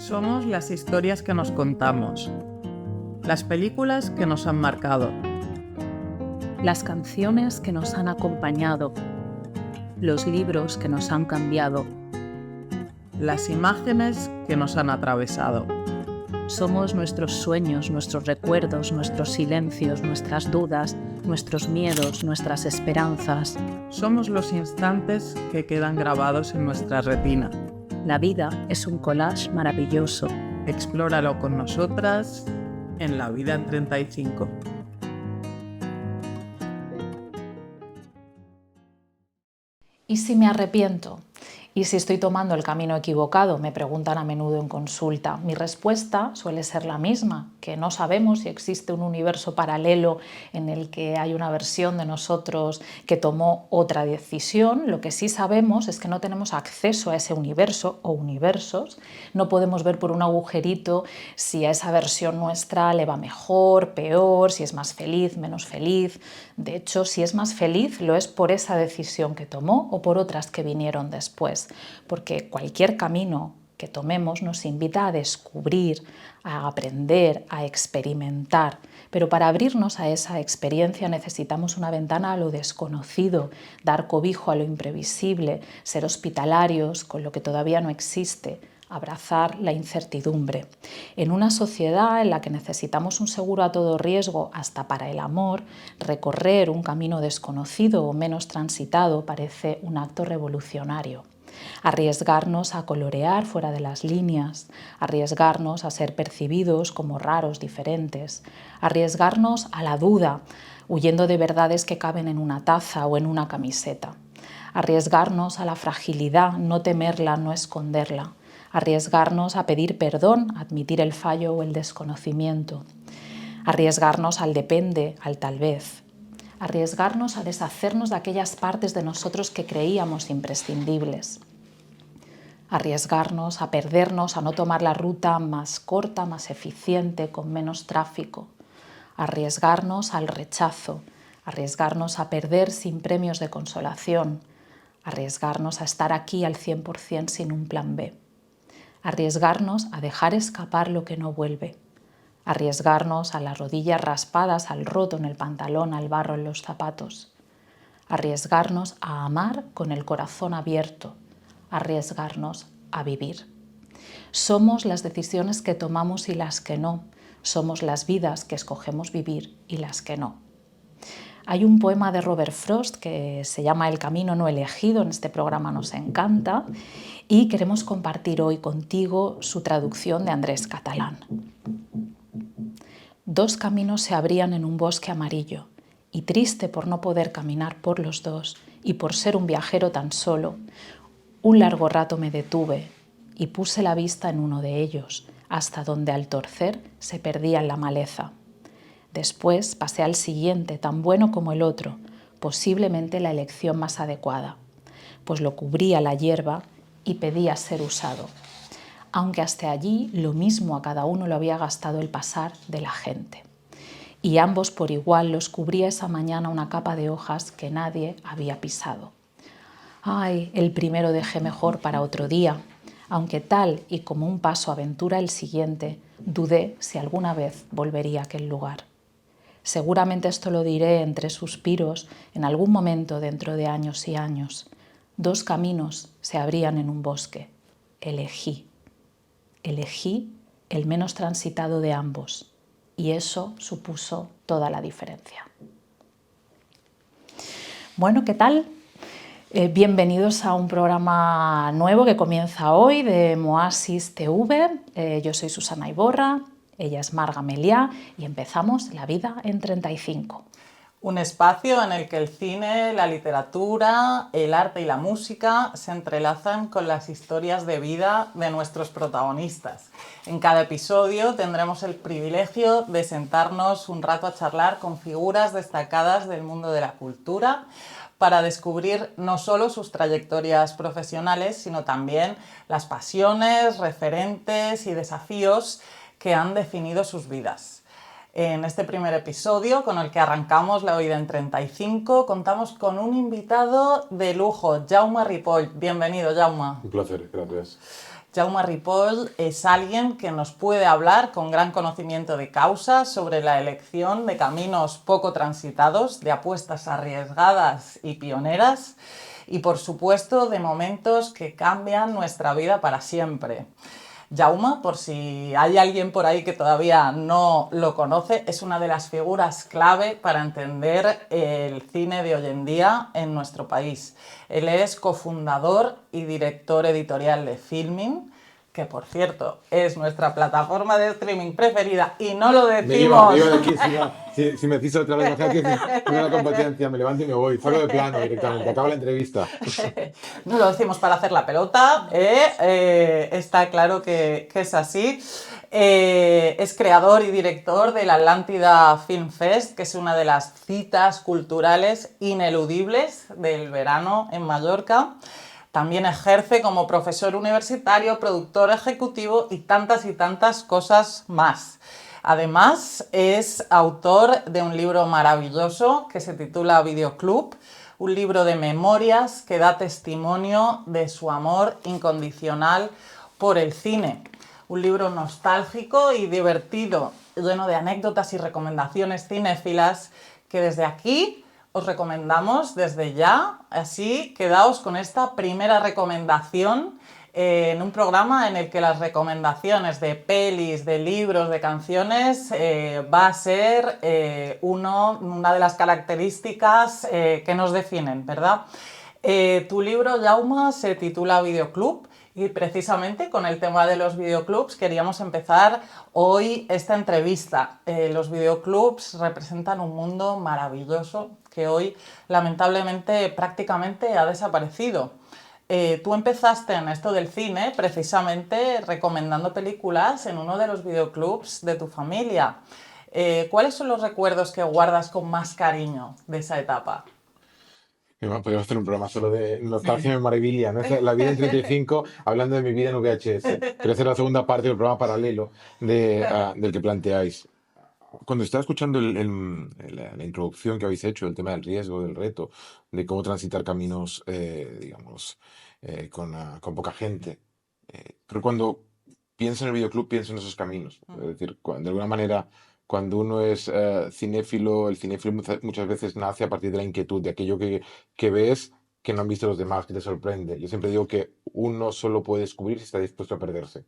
Somos las historias que nos contamos, las películas que nos han marcado, las canciones que nos han acompañado, los libros que nos han cambiado, las imágenes que nos han atravesado. Somos nuestros sueños, nuestros recuerdos, nuestros silencios, nuestras dudas, nuestros miedos, nuestras esperanzas. Somos los instantes que quedan grabados en nuestra retina. La vida es un collage maravilloso. Explóralo con nosotras en La Vida en 35. ¿Y si me arrepiento? ¿Y si estoy tomando el camino equivocado? Me preguntan a menudo en consulta. Mi respuesta suele ser la misma, que no sabemos si existe un universo paralelo en el que hay una versión de nosotros que tomó otra decisión. Lo que sí sabemos es que no tenemos acceso a ese universo o universos. No podemos ver por un agujerito si a esa versión nuestra le va mejor, peor, si es más feliz, menos feliz. De hecho, si es más feliz, lo es por esa decisión que tomó o por otras que vinieron después. Porque cualquier camino que tomemos nos invita a descubrir, a aprender, a experimentar. Pero para abrirnos a esa experiencia necesitamos una ventana a lo desconocido, dar cobijo a lo imprevisible, ser hospitalarios con lo que todavía no existe, abrazar la incertidumbre. En una sociedad en la que necesitamos un seguro a todo riesgo hasta para el amor, recorrer un camino desconocido o menos transitado parece un acto revolucionario. Arriesgarnos a colorear fuera de las líneas, arriesgarnos a ser percibidos como raros, diferentes, arriesgarnos a la duda, huyendo de verdades que caben en una taza o en una camiseta, arriesgarnos a la fragilidad, no temerla, no esconderla, arriesgarnos a pedir perdón, admitir el fallo o el desconocimiento, arriesgarnos al depende, al tal vez, arriesgarnos a deshacernos de aquellas partes de nosotros que creíamos imprescindibles, arriesgarnos a perdernos, a no tomar la ruta más corta, más eficiente, con menos tráfico, arriesgarnos al rechazo, arriesgarnos a perder sin premios de consolación, arriesgarnos a estar aquí al 100% sin un plan B, arriesgarnos a dejar escapar lo que no vuelve, arriesgarnos a las rodillas raspadas, al roto en el pantalón, al barro en los zapatos, arriesgarnos a amar con el corazón abierto, arriesgarnos a vivir. Somos las decisiones que tomamos y las que no, somos las vidas que escogemos vivir y las que no. Hay un poema de Robert Frost que se llama El camino no elegido, en este programa nos encanta, y queremos compartir hoy contigo su traducción de Andrés Catalán. Dos caminos se abrían en un bosque amarillo, y triste por no poder caminar por los dos y por ser un viajero tan solo, un largo rato me detuve y puse la vista en uno de ellos, hasta donde al torcer se perdía en la maleza. Después pasé al siguiente, tan bueno como el otro, posiblemente la elección más adecuada, pues lo cubría la hierba y pedía ser usado. Aunque hasta allí lo mismo a cada uno lo había gastado el pasar de la gente. Y ambos por igual los cubría esa mañana una capa de hojas que nadie había pisado. Ay, el primero dejé mejor para otro día, aunque tal y como un paso aventura el siguiente, dudé si alguna vez volvería a aquel lugar. Seguramente esto lo diré entre suspiros en algún momento dentro de años y años. Dos caminos se abrían en un bosque. Elegí el menos transitado de ambos y eso supuso toda la diferencia. Bueno, ¿qué tal? Bienvenidos a un programa nuevo que comienza hoy de Moasis TV. Yo soy Susana Iborra, ella es Marga Meliá y empezamos La Vida en 35. Un espacio en el que el cine, la literatura, el arte y la música se entrelazan con las historias de vida de nuestros protagonistas. En cada episodio tendremos el privilegio de sentarnos un rato a charlar con figuras destacadas del mundo de la cultura para descubrir no solo sus trayectorias profesionales, sino también las pasiones, referentes y desafíos que han definido sus vidas. En este primer episodio, con el que arrancamos La Vida en 35, contamos con un invitado de lujo, Jaume Ripoll. Bienvenido, Jaume. Un placer, gracias. Jaume Ripoll es alguien que nos puede hablar con gran conocimiento de causa sobre la elección de caminos poco transitados, de apuestas arriesgadas y pioneras y, por supuesto, de momentos que cambian nuestra vida para siempre. Jaume, por si hay alguien por ahí que todavía no lo conoce, es una de las figuras clave para entender el cine de hoy en día en nuestro país. Él es cofundador y director editorial de Filmin, que por cierto es nuestra plataforma de streaming preferida y no lo decimos. Me iba de aquí, si me decís otra vez, que es una competencia, me levanto y me voy, salgo de plano directamente, acaba la entrevista. No lo decimos para hacer la pelota, está claro que es así. Es creador y director del Atlántida Film Fest, que es una de las citas culturales ineludibles del verano en Mallorca. También ejerce como profesor universitario, productor ejecutivo y tantas cosas más. Además, es autor de un libro maravilloso que se titula Videoclub, un libro de memorias que da testimonio de su amor incondicional por el cine. Un libro nostálgico y divertido, lleno de anécdotas y recomendaciones cinéfilas que desde aquí os recomendamos desde ya. Así quedaos con esta primera recomendación en un programa en el que las recomendaciones de pelis, de libros, de canciones va a ser una de las características que nos definen, ¿verdad? Tu libro, Jaume, se titula Videoclub y precisamente con el tema de los videoclubs queríamos empezar hoy esta entrevista. Los videoclubs representan un mundo maravilloso que hoy lamentablemente prácticamente ha desaparecido. Tú empezaste en esto del cine precisamente recomendando películas en uno de los videoclubs de tu familia. ¿Cuáles son los recuerdos que guardas con más cariño de esa etapa? Podríamos hacer un programa solo de nostalgia y memorabilia, ¿no? Es la vida en 35, hablando de mi vida en VHS. Quiero hacer la segunda parte del programa paralelo del que planteáis. Cuando estaba escuchando la introducción que habéis hecho, el tema del riesgo, del reto, de cómo transitar caminos, digamos, con poca gente, pero cuando pienso en el videoclub, pienso en esos caminos. Es decir, de alguna manera, cuando uno es cinéfilo, el cinéfilo muchas veces nace a partir de la inquietud, de aquello que ves que no han visto los demás, que te sorprende. Yo siempre digo que uno solo puede descubrir si está dispuesto a perderse.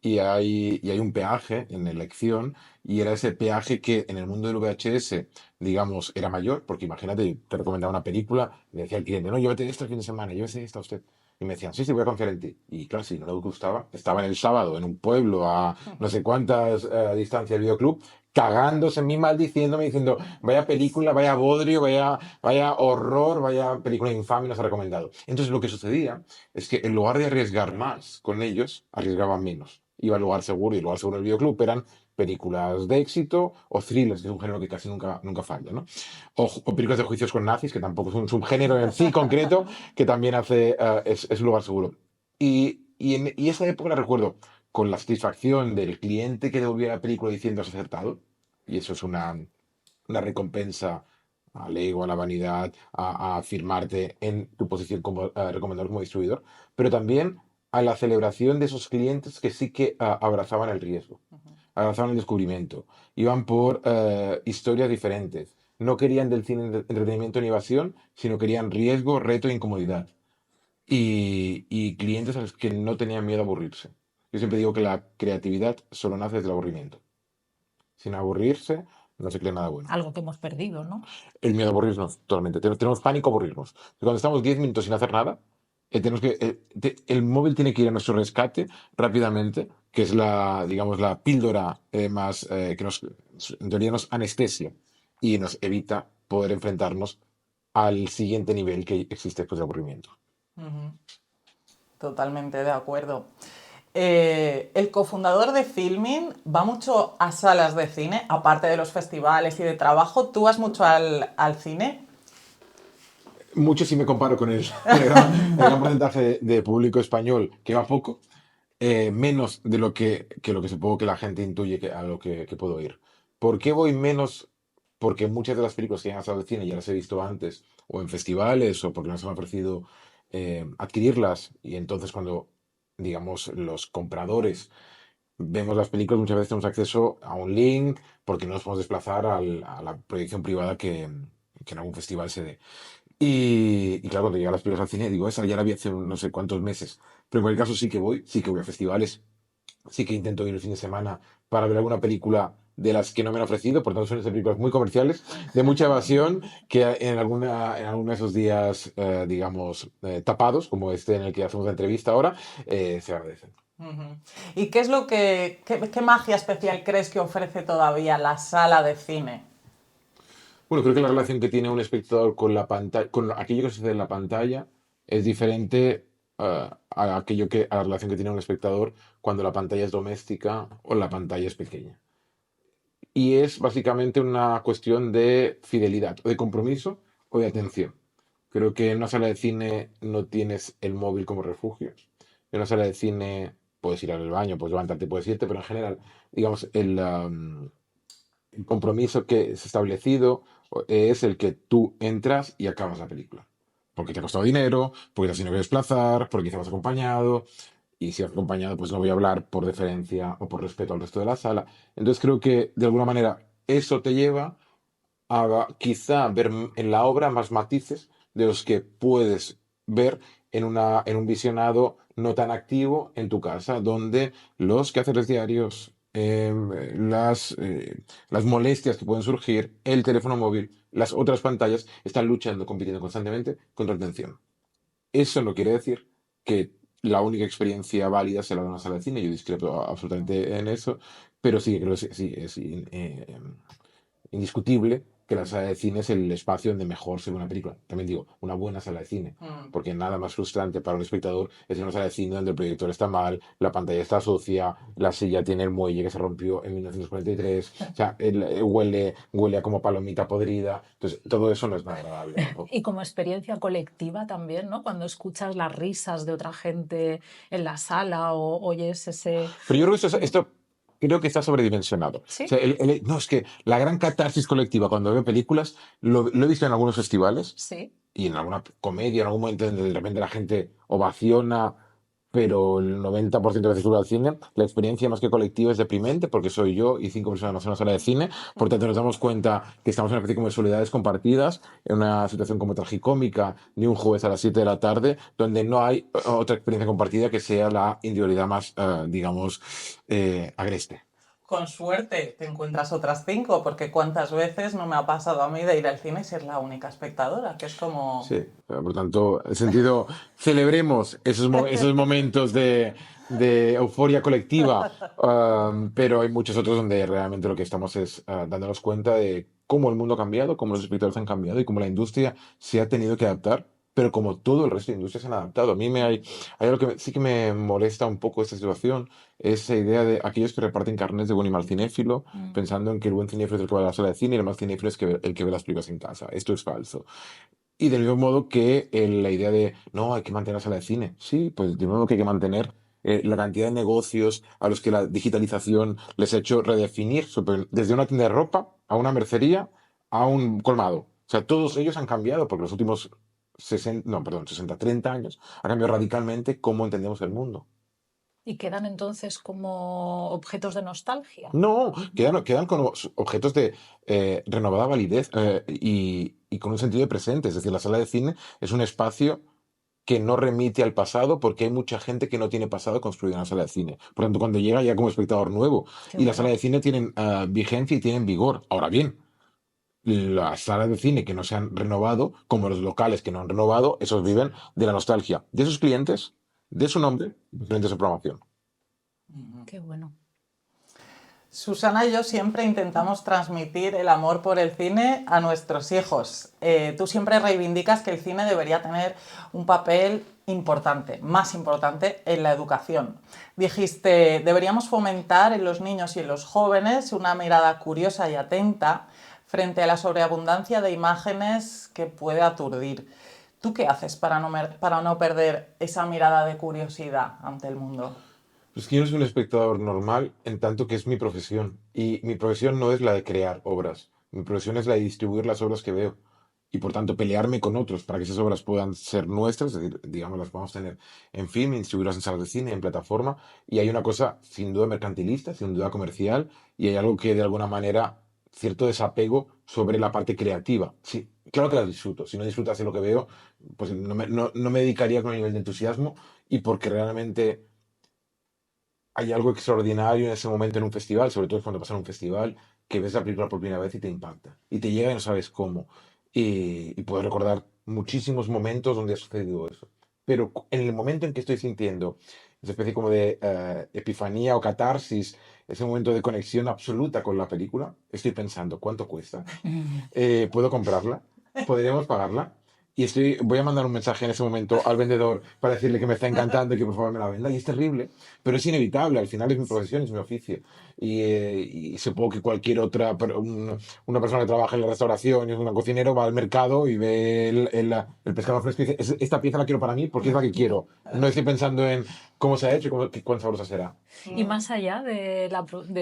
Y hay un peaje en la elección, y era ese peaje que en el mundo del VHS, digamos, era mayor, porque imagínate, te recomendaba una película, y me decía el cliente, no, llévate esta el fin de semana, llévese esta usted. Y me decían, sí, voy a confiar en ti. Y claro, si no le gustaba, estaba en el sábado, en un pueblo, a no sé cuántas distancias del videoclub, cagándose en mí, maldiciéndome, diciendo, vaya película, vaya bodrio, vaya horror, vaya película infame, nos ha recomendado. Entonces lo que sucedía es que en lugar de arriesgar más con ellos, arriesgaban menos. Iba al lugar seguro, y el lugar seguro del videoclub eran películas de éxito o thrillers, que es un género que casi nunca falla, ¿no? O películas de juicios con nazis, que tampoco es un subgénero en sí concreto, que también es un lugar seguro. Y esa época la recuerdo con la satisfacción del cliente que devolvía la película diciendo has acertado, y eso es una recompensa al ego, a la vanidad, a afirmarte en tu posición como recomendador, como distribuidor, pero también a la celebración de esos clientes que sí que abrazaban el riesgo, abrazaban el descubrimiento, iban por historias diferentes, no querían del cine entretenimiento ni evasión, sino querían riesgo, reto e incomodidad. Y clientes a los que no tenían miedo a aburrirse. Yo siempre digo que la creatividad solo nace desde el aburrimiento. Sin aburrirse, no se crea nada bueno. Algo que hemos perdido, ¿no? El miedo a aburrirnos, totalmente. Tenemos pánico a aburrirnos. Cuando estamos 10 minutos sin hacer nada, el móvil tiene que ir a nuestro rescate rápidamente, que es digamos, la píldora más que en teoría nos anestesia y nos evita poder enfrentarnos al siguiente nivel que existe después del aburrimiento. Totalmente de acuerdo. El cofundador de Filmin va mucho a salas de cine, aparte de los festivales y de trabajo. ¿Tú vas mucho al cine? Mucho si me comparo con el gran porcentaje de público español que va poco, menos de lo que supongo que la gente intuye a lo que puedo ir. ¿Por qué voy menos? Porque muchas de las películas que han salido al cine ya las he visto antes, o en festivales, o porque nos han ofrecido adquirirlas, y entonces cuando digamos, los compradores vemos las películas, muchas veces tenemos acceso a un link porque no nos podemos desplazar a la proyección privada que en algún festival se dé. Y claro, cuando llegan las películas al cine, digo, esa ya la vi hace no sé cuántos meses. Pero en cualquier caso sí que voy a festivales, sí que intento ir el fin de semana para ver alguna película de las que no me han ofrecido, por tanto suelen ser películas muy comerciales, de mucha evasión, que en alguno de esos días, digamos, tapados, como este en el que hacemos la entrevista ahora, se agradecen. Ujú. ¿Y qué es lo qué magia especial crees que ofrece todavía la sala de cine? Bueno, creo que la relación que tiene un espectador con la pantalla, con aquello que sucede en la pantalla, es diferente a la relación que tiene un espectador cuando la pantalla es doméstica o la pantalla es pequeña. Y es básicamente una cuestión de fidelidad, o de compromiso o de atención. Creo que en una sala de cine no tienes el móvil como refugio. En una sala de cine puedes ir al baño, puedes levantarte, puedes irte, pero en general, digamos, el compromiso que es establecido es el que tú entras y acabas la película. Porque te ha costado dinero, porque te has tenido que desplazar, porque te vas acompañado. Y si vas acompañado, pues no voy a hablar por deferencia o por respeto al resto de la sala. Entonces creo que de alguna manera eso te lleva a quizá ver en la obra más matices de los que puedes ver en un visionado no tan activo en tu casa, donde los quehaceres diarios, las molestias que pueden surgir, el teléfono móvil, las otras pantallas, están luchando, compitiendo constantemente contra la atención. Eso no quiere decir que la única experiencia válida sea la de una sala de cine, yo discrepo absolutamente en eso, pero sí que creo que sí, es indiscutible que la sala de cine es el espacio donde mejor se ve una película. También digo, una buena sala de cine, Mm. porque nada más frustrante para un espectador es una sala de cine donde el proyector está mal, la pantalla está sucia, la silla tiene el muelle que se rompió en 1943, o sea, huele a como palomita podrida, entonces todo eso no es nada agradable tampoco. Y como experiencia colectiva también, ¿no? Cuando escuchas las risas de otra gente en la sala o oyes ese... Pero yo creo que esto creo que está sobredimensionado. O Sí, sea, no, es que la gran catarsis colectiva cuando veo películas, lo he visto en algunos festivales, sí. y en alguna comedia, en algún momento donde de repente la gente ovaciona, pero el 90% de veces sube al cine, la experiencia más que colectiva es deprimente porque soy yo y 5 personas más en una sala de cine, por tanto nos damos cuenta que estamos en una especie como de soledades compartidas, en una situación como tragicómica de un jueves a las 7 de la tarde, donde no hay otra experiencia compartida que sea la individualidad más, digamos, agreste. Con suerte te encuentras otras 5, porque cuántas veces no me ha pasado a mí de ir al cine y ser la única espectadora, que es como... Sí, por tanto, en el sentido, celebremos esos momentos de euforia colectiva, pero hay muchos otros donde realmente lo que estamos es dándonos cuenta de cómo el mundo ha cambiado, cómo los espectadores han cambiado y cómo la industria se ha tenido que adaptar, pero como todo el resto de industrias se han adaptado. A mí hay algo que sí que me molesta un poco esta situación, esa idea de aquellos que reparten carnets de buen y mal cinéfilo, Mm. pensando en que el buen cinéfilo es el que va a la sala de cine y el mal cinéfilo es el que ve las películas en casa. Esto es falso. Y del mismo modo que la idea de, no, hay que mantener la sala de cine. Sí, pues del mismo modo que hay que mantener la cantidad de negocios a los que la digitalización les ha hecho redefinir, desde una tienda de ropa a una mercería a un colmado. O sea, todos ellos han cambiado porque los últimos 60, no, perdón, 60, 30 años ha cambiado radicalmente cómo entendemos el mundo. Y quedan entonces como objetos de nostalgia. No, quedan con objetos de renovada validez y con un sentido de presente. Es decir, la sala de cine es un espacio que no remite al pasado porque hay mucha gente que no tiene pasado construida en la sala de cine. Por tanto, cuando llega ya como espectador nuevo. Qué Y las salas bueno. de cine tienen vigencia y tienen vigor. Ahora bien, las salas de cine que no se han renovado, como los locales que no han renovado, esos viven de la nostalgia de sus clientes, de su nombre, de su programación. Qué bueno. Susana y yo siempre intentamos transmitir el amor por el cine a nuestros hijos. Tú siempre reivindicas que el cine debería tener un papel importante, más importante en la educación. Dijiste, deberíamos fomentar en los niños y en los jóvenes una mirada curiosa y atenta frente a la sobreabundancia de imágenes que puede aturdir. ¿Tú qué haces para no perder esa mirada de curiosidad ante el mundo? Pues que yo no soy un espectador normal en tanto que es mi profesión. Y mi profesión no es la de crear obras. Mi profesión es la de distribuir las obras que veo. y por tanto pelearme con otros para que esas obras puedan ser nuestras, es decir, digamos, las podamos tener en film, distribuirlas en salas de cine, en plataforma, y hay una cosa sin duda mercantilista, sin duda comercial, y hay algo que de alguna manera, cierto desapego sobre la parte creativa. Sí, claro que la disfruto, si no disfrutase lo que veo, pues no me dedicaría con el nivel de entusiasmo y porque realmente hay algo extraordinario en ese momento en un festival, sobre todo cuando pasa en un festival, que ves la película por primera vez y te impacta. Y te llega y no sabes cómo. Y puedes recordar muchísimos momentos donde ha sucedido eso. Pero en el momento en que estoy sintiendo esa especie como de epifanía o catarsis, ese momento de conexión absoluta con la película, estoy pensando, ¿cuánto cuesta? ¿Puedo comprarla? ¿Podríamos pagarla? Voy a mandar un mensaje en ese momento al vendedor para decirle que me está encantando y que por favor me la venda. Y es terrible, pero es inevitable. Al final es mi profesión, es mi oficio. Y supongo que cualquier una persona que trabaja en la restauración, es un cocinero, va al mercado y ve el pescado fresco y dice, Esta pieza la quiero para mí porque es la que quiero. No estoy pensando en cómo se ha hecho y cuán sabrosa será. Y más allá de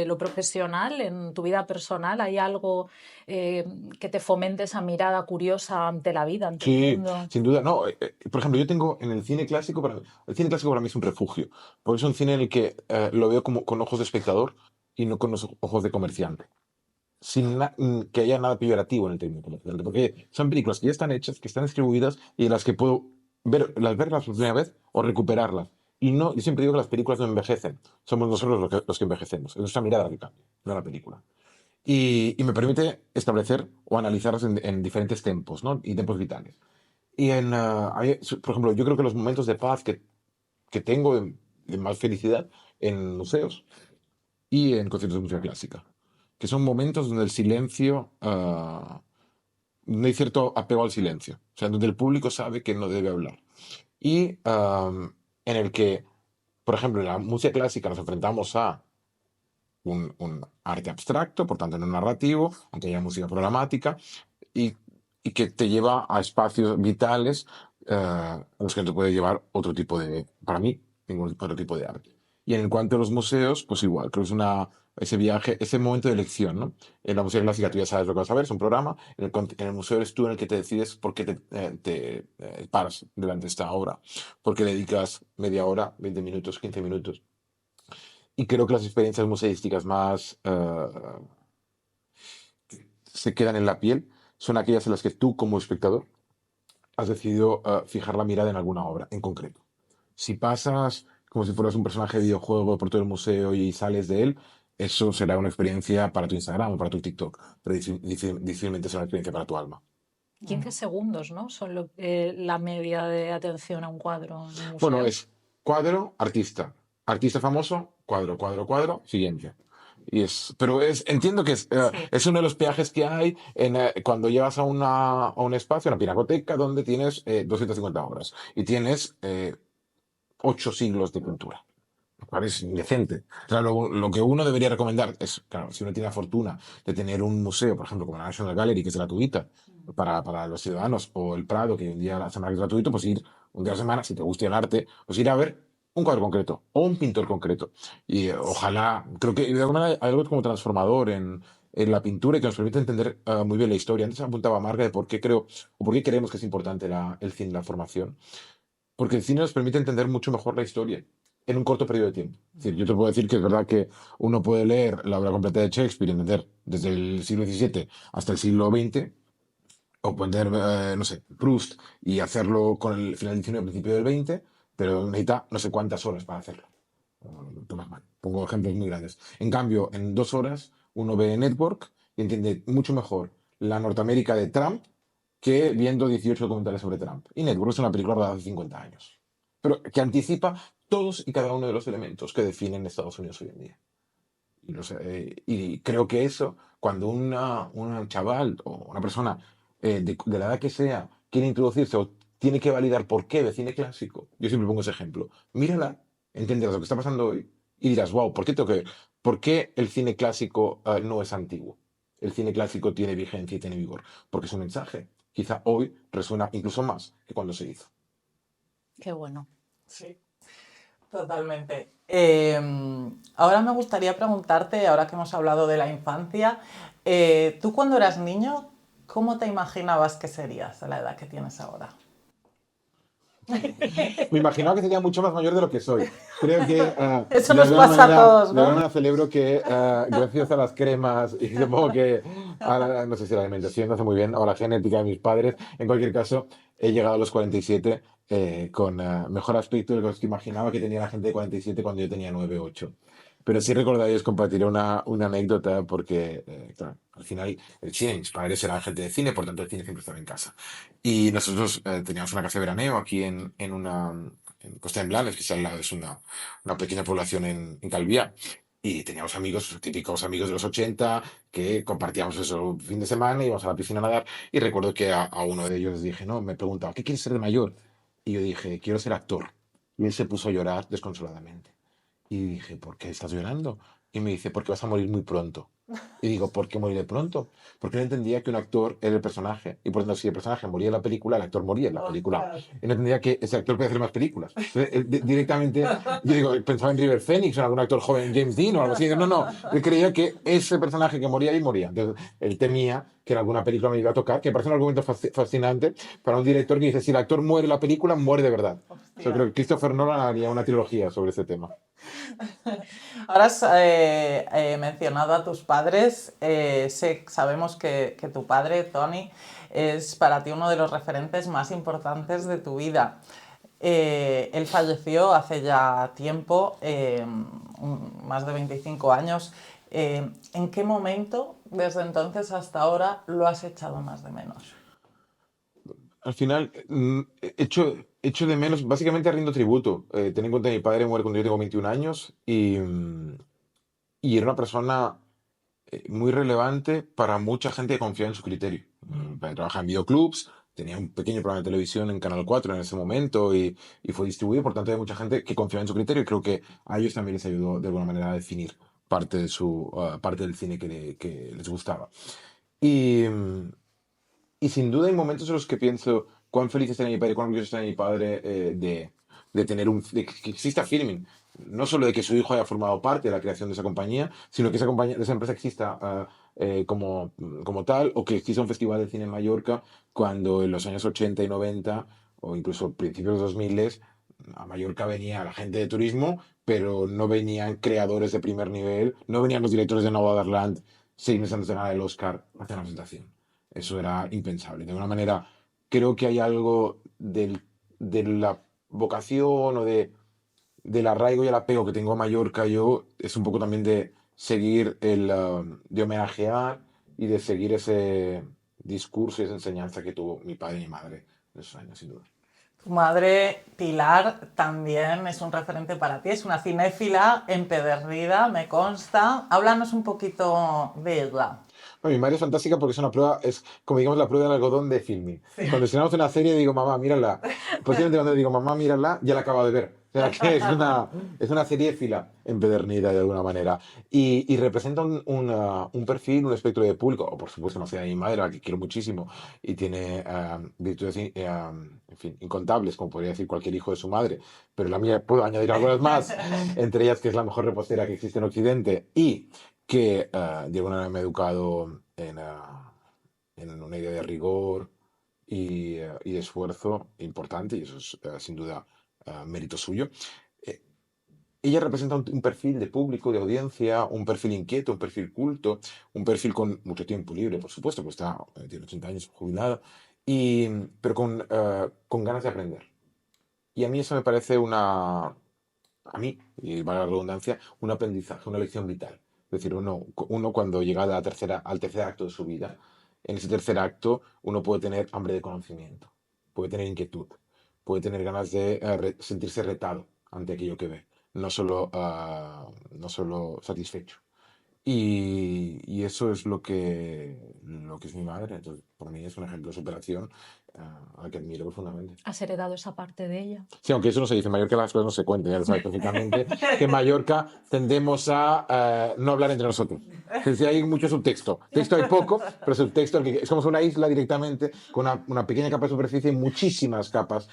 lo profesional, en tu vida personal, ¿hay algo que te fomente esa mirada curiosa ante la vida, ante el Sí, mundo? sin duda. No, por ejemplo, yo tengo en el cine clásico, el cine clásico para mí es un refugio, porque es un cine en el que lo veo como con ojos de espectador y no con los ojos de comerciante, sin que haya nada peyorativo en el término comerciante, porque son películas que ya están hechas, que están distribuidas y en las que puedo verlas por primera vez o recuperarlas. Y no, yo siempre digo que las películas no envejecen, somos nosotros los que envejecemos, es nuestra mirada la que cambia, no la película y me permite establecer o analizarlas en diferentes tempos, ¿no? Y tempos vitales. Por ejemplo, yo creo que los momentos de paz que tengo de más felicidad en museos y en conciertos de música clásica, que son momentos donde el silencio, donde hay cierto apego al silencio, o sea, donde el público sabe que no debe hablar. Y en el que, por ejemplo, en la música clásica nos enfrentamos a un arte abstracto, por tanto no narrativo, aunque haya música programática, y, y que te lleva a espacios vitales a los que no te puede llevar otro tipo para mí, ningún otro tipo de arte. Y en cuanto a los museos, pues igual, creo que ese viaje, ese momento de elección, ¿no? En la música clásica tú ya sabes lo que vas a ver, es un programa, en el museo eres tú en el que te decides por qué te paras delante de esta obra, por qué dedicas media hora, 20 minutos, 15 minutos. Y creo que las experiencias museísticas más se quedan en la piel son aquellas en las que tú, como espectador, has decidido fijar la mirada en alguna obra en concreto. Si pasas como si fueras un personaje de videojuego por todo el museo y sales de él, eso será una experiencia para tu Instagram o para tu TikTok, pero difícilmente será una experiencia para tu alma. 15 segundos, ¿no? Son la media de atención a un cuadro en un Bueno, museo. es cuadro, artista. Artista famoso, cuadro, cuadro, cuadro, siguiente. Entiendo que Sí. es uno de los peajes que hay cuando llegas a un espacio, a una pinacoteca, donde tienes 250 obras y tienes 8 siglos de pintura. Lo cual es indecente. Claro, lo que uno debería recomendar es, claro, si uno tiene la fortuna de tener un museo, por ejemplo, como la National Gallery, que es gratuita para los ciudadanos, o el Prado, que un día a la semana es gratuito, pues ir un día a la semana, si te gusta el arte, pues ir a ver un cuadro concreto o un pintor concreto. Y ojalá, creo que de alguna manera hay algo como transformador en la pintura y que nos permite entender muy bien la historia. Antes apuntaba Marga de por qué creo o por qué creemos que es importante el cine, la formación. Porque el cine nos permite entender mucho mejor la historia en un corto periodo de tiempo. Es decir, yo te puedo decir que es verdad que uno puede leer la obra completa de Shakespeare y entender desde el siglo XVII hasta el siglo XX, o puede entender, no sé, Proust y hacerlo con el final del XIX, principio del XX, pero necesita no sé cuántas horas para hacerlo. Tomás Mann. Pongo ejemplos muy grandes. En cambio, en 2 horas uno ve Network y entiende mucho mejor la Norteamérica de Trump que viendo 18 documentales sobre Trump. Y Network es una película de hace 50 años, pero que anticipa todos y cada uno de los elementos que definen Estados Unidos hoy en día. Y creo que eso, cuando un chaval o una persona de la edad que sea quiere introducirse o tiene que validar por qué ve cine clásico, yo siempre pongo ese ejemplo. Mírala, entenderás lo que está pasando hoy y dirás, wow, ¿por qué el cine clásico no es antiguo? El cine clásico tiene vigencia y tiene vigor, porque su mensaje quizá hoy resuena incluso más que cuando se hizo. Qué bueno. Sí, totalmente. Ahora me gustaría preguntarte, ahora que hemos hablado de la infancia, tú cuando eras niño, ¿cómo te imaginabas que serías a la edad que tienes ahora? Me imaginaba que sería mucho más mayor de lo que soy. Creo que Eso de nos alguna pasa a manera, todos, de alguna ¿no? manera celebro que gracias a las cremas y supongo que no sé si la alimentación no hace muy bien o la genética de mis padres, en cualquier caso, he llegado a los 47 con mejor aspecto de lo que imaginaba que tenía la gente de 47 cuando yo tenía 9 o 8. Pero sí recordaría y os compartiré una anécdota porque, claro, al final el cine, mis padres eran gente de cine, por tanto el cine siempre estaba en casa. Y nosotros teníamos una casa de veraneo aquí en Costa en Blanes, que es al lado, es una pequeña población en Calviá. Y teníamos amigos, típicos amigos de los 80 que compartíamos eso un fin de semana, íbamos a la piscina a nadar. Y recuerdo que a uno de ellos dije, no, me preguntaba, ¿qué quieres ser de mayor? Y yo dije, quiero ser actor. Y él se puso a llorar desconsoladamente. Y dije, ¿por qué estás llorando? Y me dice, porque vas a morir muy pronto. Y digo, ¿por qué morir de pronto? Porque él entendía que un actor era el personaje. Y por tanto, si el personaje moría en la película, el actor moría en la película. Ostras. Y no entendía que ese actor podía hacer más películas. Entonces, él directamente, yo digo, pensaba en River Phoenix o en algún actor joven, James Dean o algo así. No, no. Él creía que ese personaje que moría ahí moría. Entonces, él temía que en alguna película me iba a tocar, que parece un argumento fascinante para un director que dice, si el actor muere en la película, muere de verdad. Yo creo que Christopher Nolan haría una trilogía sobre ese tema. Ahora has mencionado a tus padres. Sabemos que tu padre, Tony, es para ti uno de los referentes más importantes de tu vida. Él falleció hace ya tiempo, más de 25 años. ¿En qué momento, desde entonces hasta ahora, lo has echado más de menos? Al final, echo de menos, básicamente rindo tributo. Ten en cuenta que mi padre muere cuando yo tengo 21 años y era una persona muy relevante para mucha gente que confía en su criterio. Trabaja en videoclubs, tenía un pequeño programa de televisión en Canal 4 en ese momento y fue distribuido, por tanto hay mucha gente que confiaba en su criterio y creo que a ellos también les ayudó de alguna manera a definir parte del cine que les gustaba. Y, y sin duda hay momentos en los que pienso cuán feliz está mi padre, cuán orgulloso está mi padre de tener de que exista Filmin. No solo de que su hijo haya formado parte de la creación de esa compañía, sino que esa compañía, esa empresa exista como tal, o que exista un festival de cine en Mallorca, cuando en los años 80 y 90, o incluso principios de 2000, a Mallorca venía la gente de turismo, pero no venían creadores de primer nivel, no venían los directores de Novaderland 6 meses antes de ganar el Oscar a hacer una presentación. Eso era impensable. De alguna manera, creo que hay algo de la vocación o del arraigo y el apego que tengo a Mallorca. Yo es un poco también de seguir de homenajear y de seguir ese discurso y esa enseñanza que tuvo mi padre y mi madre en esos años, sin duda. Tu madre, Pilar, también es un referente para ti, es una cinéfila empedernida, me consta. Háblanos un poquito de ella. Bueno, mi madre es fantástica porque es una prueba, es como digamos la prueba del algodón de filming. Sí. Cuando estrenamos una serie digo, mamá, mírala. Posiblemente cuando digo, mamá, mírala, ya la acabo de ver. O sea, que es una seriéfila empedernida de alguna manera. Y representa un perfil, un espectro de público, o por supuesto no sea mi madre, a la que quiero muchísimo, y tiene virtudes, en fin, incontables, como podría decir cualquier hijo de su madre, pero la mía puedo añadir algunas más, entre ellas que es la mejor repostera que existe en Occidente, y que de alguna manera me ha educado en una idea de rigor y de esfuerzo importante, y eso es sin duda mérito suyo. Eh, Ella representa un perfil de público, de audiencia, un perfil inquieto, un perfil culto, un perfil con mucho tiempo libre, por supuesto, pues tiene 80 años, jubilada, pero con ganas de aprender. Y a mí eso me parece a mí, y vale la redundancia, un aprendizaje, una lección vital. Es decir, uno cuando llega a al tercer acto de su vida, en ese tercer acto uno puede tener hambre de conocimiento, puede tener inquietud, puede tener ganas de sentirse retado ante aquello que ve, no solo satisfecho. Y eso es lo que es mi madre. Entonces, por mí es un ejemplo de superación al que admiro profundamente. ¿Has heredado esa parte de ella? Sí, aunque eso no se dice, en Mallorca las cosas no se cuentan, ya lo sabes perfectamente, que en Mallorca tendemos a no hablar entre nosotros. Es decir, hay mucho subtexto. Texto hay poco, pero subtexto es como una isla directamente con una pequeña capa de superficie y muchísimas capas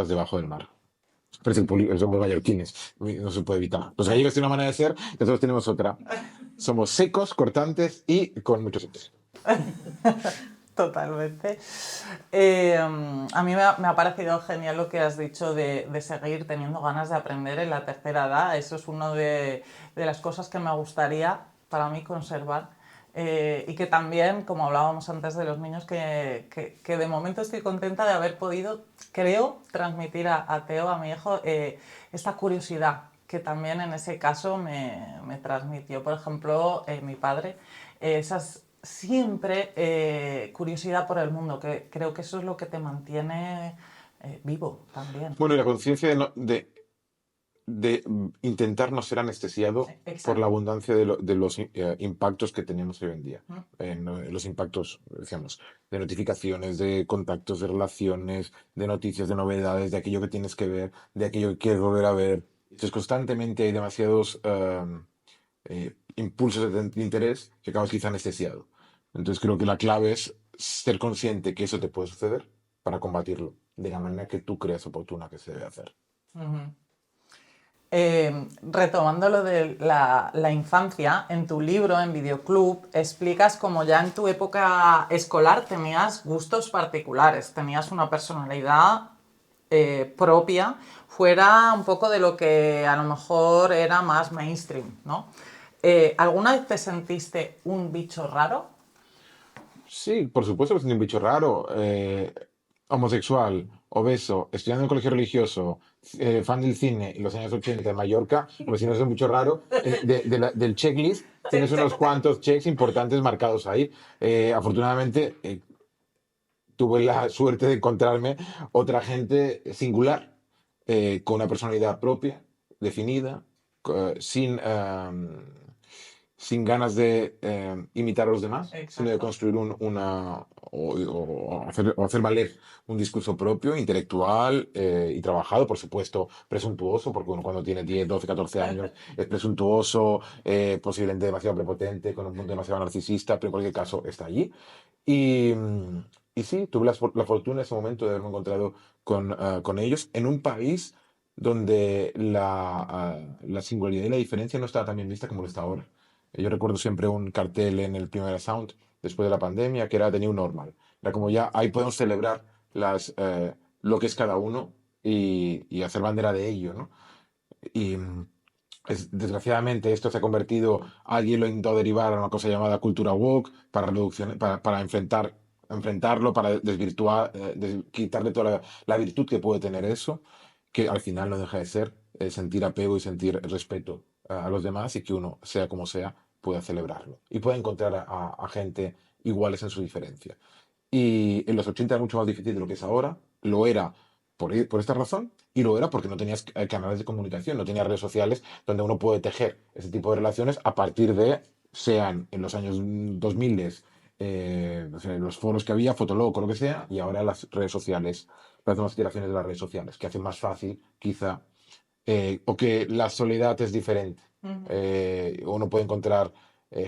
debajo del mar. Pero somos mallorquines, no se puede evitar. Los gallegos tienen una manera de ser, nosotros tenemos otra. Somos secos, cortantes y con mucho sentido. Totalmente. A mí me ha parecido genial lo que has dicho de seguir teniendo ganas de aprender en la tercera edad. Eso es una de las cosas que me gustaría para mí conservar. Y que también, como hablábamos antes de los niños, que de momento estoy contenta de haber podido, creo, transmitir a Teo, a mi hijo, esta curiosidad que también en ese caso me transmitió, por ejemplo, mi padre, esas siempre curiosidad por el mundo, que creo que eso es lo que te mantiene vivo también. Bueno, y la conciencia de intentar no ser anestesiado por la abundancia de los impactos que tenemos hoy en día. Los impactos, decíamos, de notificaciones, de contactos, de relaciones, de noticias, de novedades, de aquello que tienes que ver, de aquello que quieres volver a ver. Entonces, constantemente hay demasiados impulsos de interés que acabas quizá anestesiado. Entonces, creo que la clave es ser consciente que eso te puede suceder para combatirlo de la manera que tú creas oportuna que se debe hacer. Uh-huh. Retomando lo de la infancia, en tu libro, en Videoclub, explicas cómo ya en tu época escolar tenías gustos particulares, tenías una personalidad propia, fuera un poco de lo que a lo mejor era más mainstream, ¿no? ¿Alguna vez te sentiste un bicho raro? Sí, por supuesto que soy un bicho raro. Homosexual, obeso, estudiando en un colegio religioso, fan del cine en los años 80 en Mallorca, como si no es un bicho raro, del checklist tienes unos cuantos checks importantes marcados ahí. Afortunadamente, tuve la suerte de encontrarme otra gente singular, con una personalidad propia, definida, sin ganas de imitar a los demás, Exacto. sino de construir o hacer valer un discurso propio, intelectual y trabajado, por supuesto, presuntuoso, porque uno cuando tiene 10, 12, 14 años es presuntuoso, posiblemente demasiado prepotente, con un punto demasiado narcisista, pero en cualquier caso está allí. Y, y sí, tuve la fortuna en ese momento de haberme encontrado con ellos en un país donde la singularidad y la diferencia no estaba tan bien vista como lo está ahora. Yo recuerdo siempre un cartel en el Primera Sound, después de la pandemia, que era The New Normal. Era como ya, ahí podemos celebrar lo que es cada uno y hacer bandera de ello, ¿no? Y desgraciadamente esto se ha convertido, alguien lo intentó derivar a una cosa llamada cultura woke, para enfrentarlo, para desvirtuar, quitarle toda la virtud que puede tener eso, que al final no deja de ser sentir apego y sentir respeto a los demás y que uno, sea como sea, pueda celebrarlo y pueda encontrar a gente iguales en su diferencia. Y en los 80 era mucho más difícil de lo que es ahora, lo era por esta razón y lo era porque no tenías canales de comunicación, no tenías redes sociales donde uno puede tejer ese tipo de relaciones a partir de, sean en los años 2000, no sé, los foros que había, Fotolog o lo que sea, y ahora las redes sociales, las nuevas iteraciones de las redes sociales, que hacen más fácil, quizá, o que la soledad es diferente. Uh-huh. Uno puede encontrar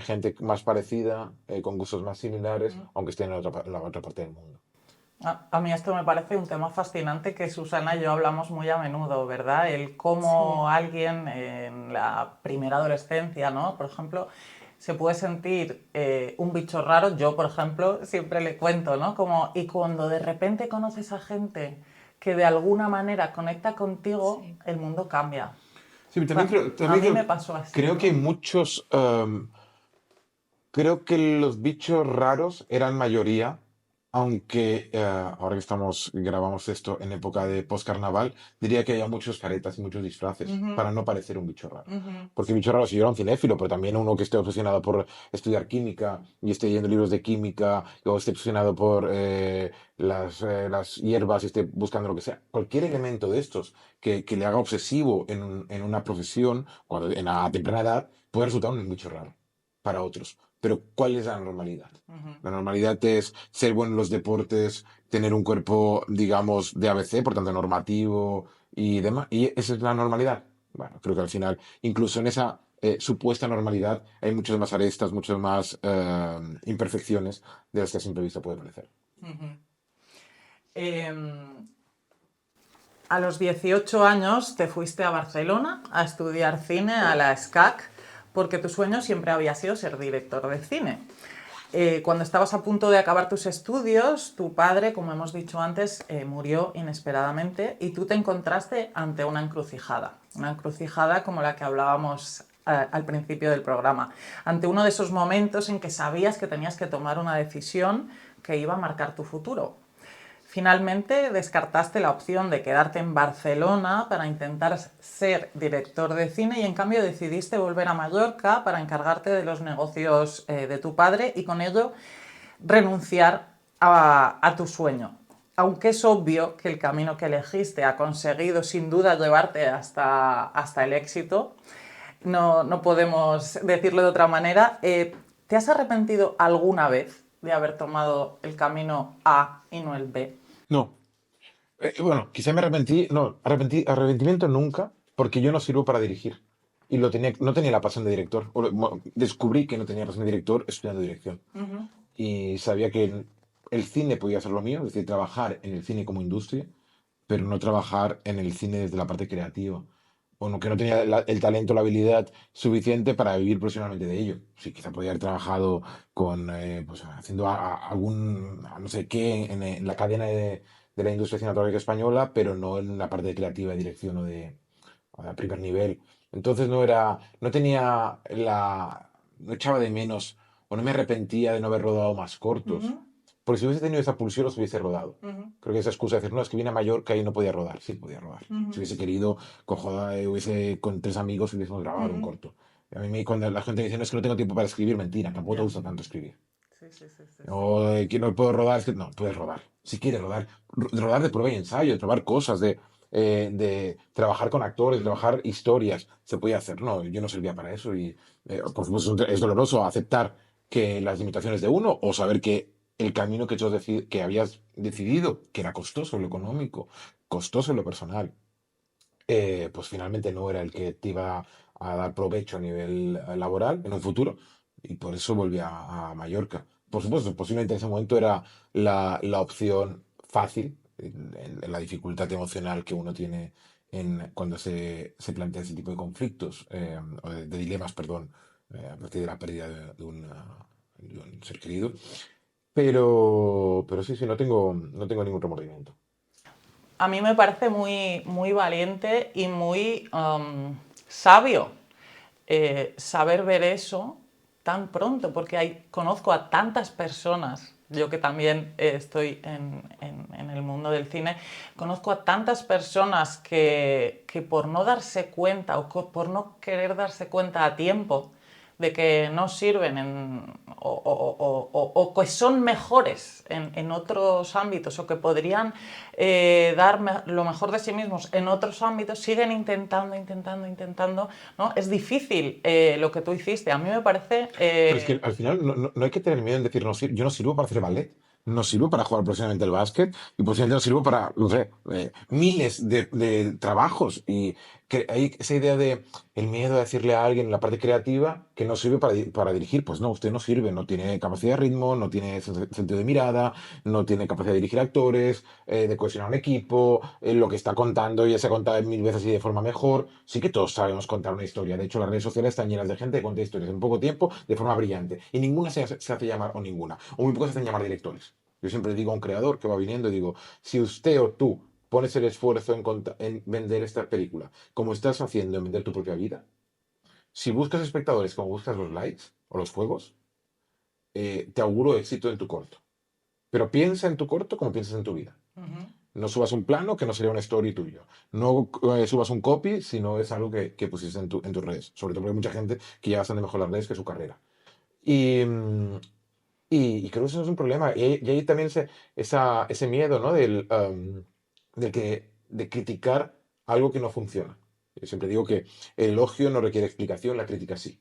gente más parecida, con gustos más similares, aunque estén en la otra parte del mundo. A mí esto me parece un tema fascinante que Susana y yo hablamos muy a menudo, ¿verdad? El cómo alguien en la primera adolescencia, ¿no? Por ejemplo, se puede sentir un bicho raro. Yo, por ejemplo, siempre le cuento, ¿no? Y cuando de repente conoces a gente que de alguna manera conecta contigo, sí, el mundo cambia. Sí, también a mí me pasó así. Creo, ¿no?, que muchos... creo que los bichos raros eran mayoría, aunque ahora que grabamos esto en época de post-carnaval, diría que había muchos caretas y muchos disfraces para no parecer un bicho raro. Porque bicho raro, si yo era un cinéfilo, pero también uno que esté obsesionado por estudiar química y esté leyendo libros de química, o esté obsesionado por las hierbas y esté buscando lo que sea. Cualquier elemento de estos que le haga obsesivo en una profesión, a temprana edad, puede resultar un bicho raro para otros. Pero ¿cuál es la normalidad? La normalidad es ser bueno en los deportes, tener un cuerpo, digamos, de ABC, por tanto normativo y demás. ¿Y esa es la normalidad? Bueno, creo que al final, incluso en esa supuesta normalidad, hay muchas más arestas, muchas más imperfecciones de las que a simple vista puede parecer. A los 18 años te fuiste a Barcelona a estudiar cine a la SCAC, porque tu sueño siempre había sido ser director de cine. Cuando estabas a punto de acabar tus estudios, tu padre, como hemos dicho antes, murió inesperadamente y tú te encontraste ante una encrucijada como la que hablábamos al principio del programa, ante uno de esos momentos en que sabías que tenías que tomar una decisión que iba a marcar tu futuro. Finalmente descartaste la opción de quedarte en Barcelona para intentar ser director de cine y en cambio decidiste volver a Mallorca para encargarte de los negocios de tu padre y con ello renunciar a tu sueño. Aunque es obvio que el camino que elegiste ha conseguido sin duda llevarte hasta el éxito, no podemos decirlo de otra manera. ¿Te has arrepentido alguna vez de haber tomado el camino A y no el B? No. Bueno, quizá me arrepentí, no, arrepentimiento nunca, porque yo no sirvo para dirigir. Y no tenía la pasión de director. Bueno, descubrí que no tenía pasión de director estudiando dirección. Y sabía que el cine podía ser lo mío, es decir, trabajar en el cine como industria, pero no trabajar en el cine desde la parte creativa. O no, que no tenía el talento, la habilidad suficiente para vivir profesionalmente de ello. Sí, quizá podía haber trabajado pues, haciendo no sé qué, en la cadena de la industria cinematográfica española, pero no en la parte de creativa, de dirección o de primer nivel. Entonces no tenía no echaba de menos o no me arrepentía de no haber rodado más cortos. Ujú, Porque si hubiese tenido esa pulsión, los hubiese rodado. ujú, Creo que esa excusa de decir, no, es que vine a Mallorca y no podía rodar. Sí, podía rodar. Si ujú, hubiese querido, con 3 amigos hubiésemos grabado un ujú. corto. A mí cuando la gente me dice, no, es que no tengo tiempo para escribir, mentira, tampoco te Ya. gusta tanto escribir. Sí, sí, sí, sí, sí. O que no puedo rodar, es que no, puedes rodar. Si quieres rodar, rodar de prueba y ensayo, de probar cosas, de trabajar con actores, de trabajar historias, se podía hacer. No, yo no servía para eso y por supuesto es doloroso aceptar que las limitaciones de uno o saber que el camino que habías decidido, que era costoso en lo económico, costoso en lo personal, pues finalmente no era el que te iba a dar provecho a nivel laboral en un futuro y por eso volví a Mallorca. Por supuesto, posiblemente en ese momento era la opción fácil en la dificultad emocional que uno tiene cuando se plantea ese tipo de conflictos o de dilemas, perdón, a partir de la pérdida de un ser querido. Pero sí, sí, no tengo ningún remordimiento. A mí me parece muy, muy valiente y muy sabio saber ver eso tan pronto, porque conozco a tantas personas, yo que también estoy en el mundo del cine, conozco a tantas personas que por no darse cuenta por no querer darse cuenta a tiempo de que no sirven o que son mejores en otros ámbitos o que podrían dar lo mejor de sí mismos en otros ámbitos, siguen intentando, ¿no? Es difícil lo que tú hiciste. A mí me parece... Pero es que al final no hay que tener miedo en decir, no, yo no sirvo para hacer ballet, no sirvo para jugar profesionalmente el básquet y posiblemente no sirvo para, no sé, miles de trabajos. Y que hay esa idea de el miedo a decirle a alguien en la parte creativa que no sirve para dirigir. Pues no, usted no sirve, no tiene capacidad de ritmo, no tiene sentido de mirada, no tiene capacidad de dirigir actores, de cohesionar un equipo, lo que está contando ya se ha contado 1000 veces y de forma mejor. Sí que todos sabemos contar una historia. De hecho, las redes sociales están llenas de gente que cuenta historias en poco tiempo de forma brillante. Y ninguna se hace llamar, o ninguna, o muy pocos se hacen llamar directores. Yo siempre digo a un creador que va viniendo, digo, si usted o tú pones el esfuerzo en vender esta película, como estás haciendo en vender tu propia vida, si buscas espectadores como buscas los likes o los fuegos, te auguro éxito en tu corto. Pero piensa en tu corto como piensas en tu vida. Ujú. No subas un plano que no sería una story tuyo. No subas un copy si no es algo que pusiste en tus redes. Sobre todo porque hay mucha gente que ya bastante mejor las redes que su carrera. Y, mm, y creo que eso es un problema. Y hay también ese miedo, ¿no? De criticar algo que no funciona. Yo siempre digo que el elogio no requiere explicación, la crítica sí.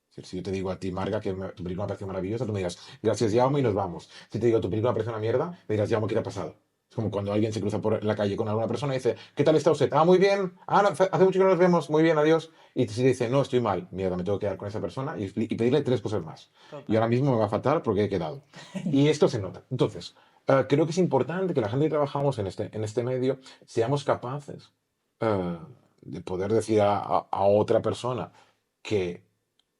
Es decir, si yo te digo a ti, Marga, que tu película me parece maravillosa, tú me dirás, gracias, Jaume, y nos vamos. Si te digo, tu película me parece una mierda, me dirás, Jaume, ¿qué te ha pasado? Es como cuando alguien se cruza por la calle con alguna persona y dice, ¿qué tal está usted? Ah, muy bien. Ah, no, hace mucho que no nos vemos. Muy bien, adiós. Y si dice, no, estoy mal, mierda, me tengo que quedar con esa persona y pedirle 3 cosas más. Y Total. ahora mismo me va a faltar porque he quedado. Y esto se nota. Entonces, creo que es importante que la gente que trabajamos en este medio seamos capaces eh, de poder decir a otra persona que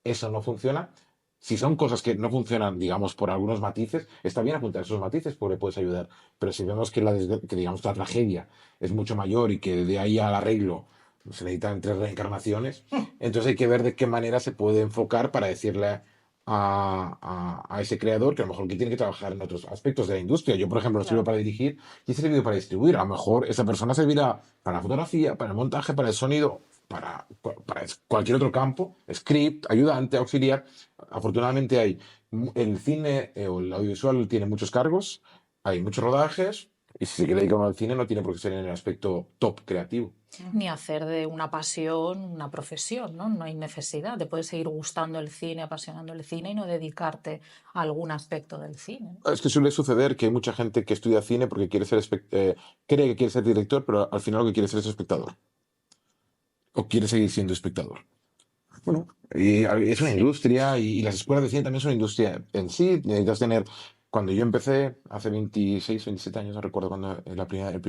eso no funciona, Si son cosas que no funcionan, digamos, por algunos matices, está bien apuntar esos matices porque puedes ayudar. Pero si vemos que, que digamos, la tragedia es mucho mayor y que de ahí al arreglo se necesitan 3 reencarnaciones, entonces hay que ver de qué manera se puede enfocar para decirle a ese creador que a lo mejor que tiene que trabajar en otros aspectos de la industria. Yo, por ejemplo, sirvo Claro. para dirigir y he servido para distribuir. A lo mejor esa persona servirá para la fotografía, para el montaje, para el sonido, para cualquier otro campo, script, ayudante, auxiliar. Afortunadamente hay el cine o el audiovisual tiene muchos cargos, hay muchos rodajes y si se quiere dedicar uno al cine no tiene por qué ser en el aspecto top creativo. Ni hacer de una pasión una profesión, ¿no? No hay necesidad. Te puede seguir gustando el cine, apasionando el cine y no dedicarte a algún aspecto del cine. Es que suele suceder que hay mucha gente que estudia cine porque quiere ser cree que quiere ser director, pero al final lo que quiere ser es espectador. O quiere seguir siendo espectador. Bueno, y es una industria y las escuelas de cine también son una industria en sí. Necesitas tener. Cuando yo empecé, hace 26, 27 años, no recuerdo cuando,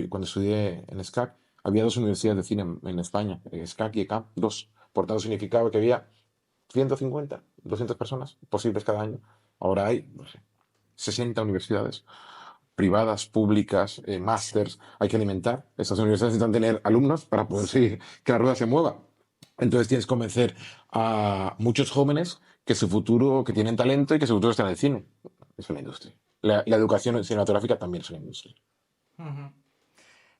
cuando estudié en SCAC, había 2 universidades de cine en España, SCAC y ECAM, dos. Por tanto, significaba que había 150, 200 personas posibles cada año. Ahora hay, no sé, 60 universidades privadas, públicas, másters. Hay que alimentar. Estas universidades necesitan tener alumnos para poder seguir que la rueda se mueva. Entonces tienes que convencer a muchos jóvenes que su futuro, que tienen talento y que su futuro está en el cine. Es una industria. La educación cinematográfica también es una industria. Ujú.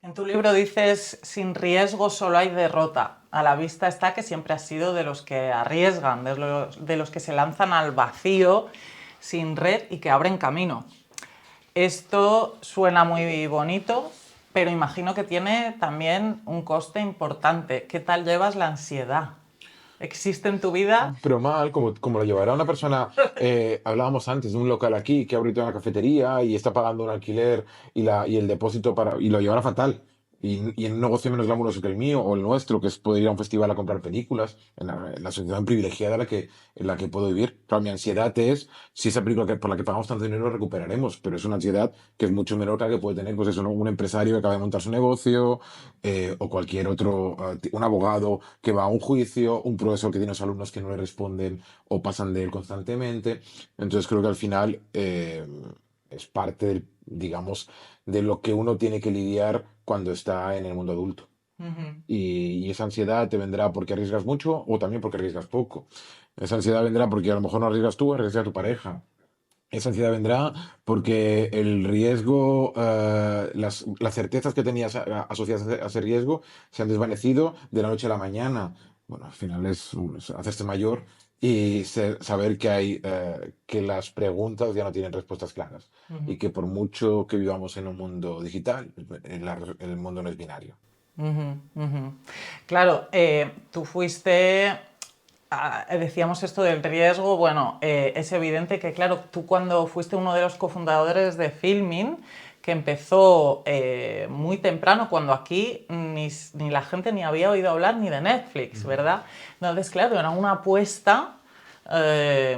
En tu libro dices, sin riesgo solo hay derrota. A la vista está que siempre has sido de los que arriesgan, de los que se lanzan al vacío sin red y que abren camino. Esto suena muy bonito, pero imagino que tiene también un coste importante. ¿Qué tal llevas la ansiedad? ¿Existe en tu vida? Pero mal, como lo llevará una persona, hablábamos antes de un local aquí que ha abierto una cafetería y está pagando un alquiler y el depósito y lo llevará fatal. Y en un negocio menos glamuroso que el mío o el nuestro, que es poder ir a un festival a comprar películas, en la sociedad privilegiada en la que puedo vivir. Claro, mi ansiedad es si esa película por la que pagamos tanto dinero la recuperaremos, pero es una ansiedad que es mucho menor que la que puede tener pues eso, ¿no? Un empresario que acaba de montar su negocio, o cualquier otro, un abogado que va a un juicio, un profesor que tiene unos alumnos que no le responden o pasan de él constantemente. Entonces creo que al final es parte digamos, de lo que uno tiene que lidiar cuando está en el mundo adulto. Ujú. Y esa ansiedad te vendrá porque arriesgas mucho o también porque arriesgas poco. Esa ansiedad vendrá porque a lo mejor no arriesgas tú, arriesga tu pareja. Esa ansiedad vendrá porque el riesgo, las certezas que tenías asociadas a ese riesgo se han desvanecido de la noche a la mañana. Bueno, al final es hacerse mayor y saber que las preguntas ya no tienen respuestas claras y que por mucho que vivamos en un mundo digital, el mundo no es binario. Ujú, ujú. Claro, tú fuiste, decíamos esto del riesgo, bueno, es evidente que, claro, tú cuando fuiste uno de los cofundadores de Filmin, que empezó muy temprano, cuando aquí ni la gente ni había oído hablar ni de Netflix, ¿verdad? Entonces, claro, era una apuesta. eh,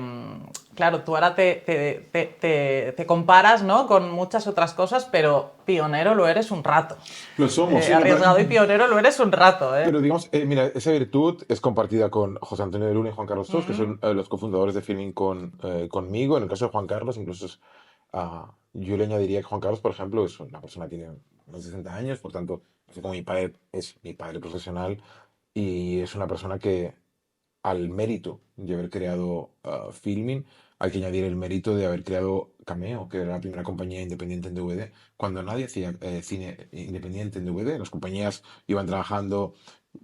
claro, tú ahora te comparas, ¿no?, con muchas otras cosas, pero pionero lo eres un rato. Lo somos, sí, Arriesgado y pionero lo eres un rato, ¿eh? pero digamos, mira, esa virtud es compartida con José Antonio de Luna y Juan Carlos Tos, que son los cofundadores de Filmin conmigo. En el caso de Juan Carlos, incluso yo le añadiría que Juan Carlos, por ejemplo, es una persona que tiene unos 60 años, por tanto, así como mi padre es mi padre profesional, y es una persona que al mérito de haber creado Filmin, hay que añadir el mérito de haber creado Cameo, que era la primera compañía independiente en DVD. Cuando nadie hacía cine independiente en DVD, las compañías iban trabajando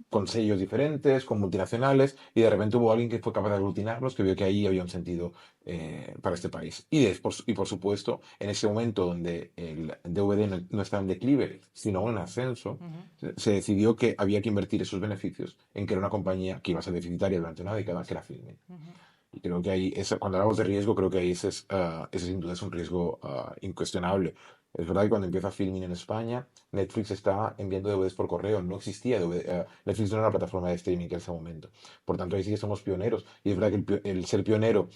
con sellos diferentes, con multinacionales, y de repente hubo alguien que fue capaz de aglutinarlos, que vio que ahí había un sentido para este país. Y por supuesto, en ese momento donde el DVD no estaba en declive, sino en ascenso, se decidió que había que invertir esos beneficios en que era una compañía que iba a ser deficitaria durante una década, que era Filmin. Y creo que ahí, cuando hablamos de riesgo, creo que ahí ese sin duda es un riesgo incuestionable. Es verdad que cuando empieza Filmin en España, Netflix está enviando DVDs por correo. No existía DVD, Netflix no era una plataforma de streaming en ese momento. Por tanto, ahí sí que somos pioneros. Y es verdad que el ser pionero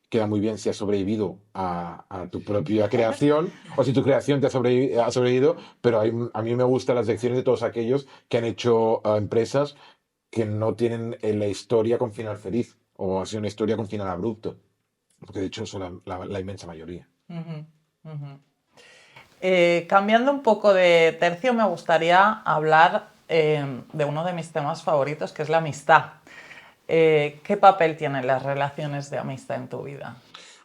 queda muy bien si has sobrevivido a tu propia creación o si tu creación te ha sobrevivido, pero a mí me gustan las lecciones de todos aquellos que han hecho empresas que no tienen la historia con final feliz o ha sido una historia con final abrupto. porque de hecho son la inmensa mayoría. Ujú, ujú. Cambiando un poco de tercio, me gustaría hablar de uno de mis temas favoritos, que es la amistad. ¿Qué papel tienen las relaciones de amistad en tu vida?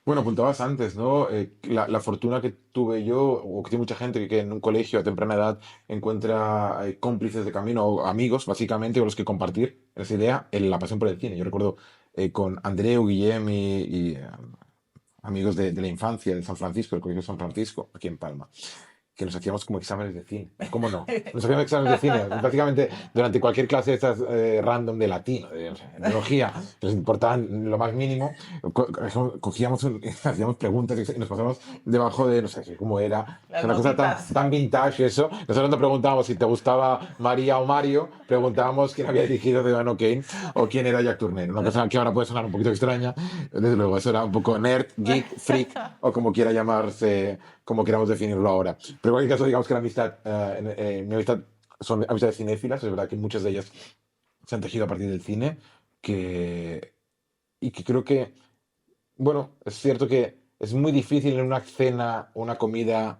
Bueno, apuntabas antes, ¿no? La fortuna que tuve yo, o que tiene mucha gente que en un colegio a temprana edad encuentra cómplices de camino, o amigos, básicamente, con los que compartir esa idea, en la pasión por el cine. Yo recuerdo con Andreu, Guillem y amigos de la infancia de San Francisco, del Colegio San Francisco, aquí en Palma, que nos hacíamos como exámenes de cine. ¿Cómo no? Nos hacíamos exámenes de cine. Básicamente, durante cualquier clase de estas random de latino, de no sé, de biología, que nos importaban lo más mínimo, cogíamos, hacíamos preguntas y nos pasamos debajo de, no sé cómo era, Las una cosa notitas. tan vintage eso. Nosotros no preguntábamos si te gustaba María o Mario, preguntábamos quién había dirigido Ciudadano Kane o quién era Jack Turner. Una cosa que ahora puede sonar un poquito extraña. Desde luego, eso era un poco nerd, geek, freak, o como quiera llamarse, como queramos definirlo ahora. Pero en cualquier caso, digamos que la amistad, mi amistad son amistades cinéfilas, es verdad que muchas de ellas se han tejido a partir del cine, que, y que creo que, bueno, es cierto que es muy difícil en una cena o una comida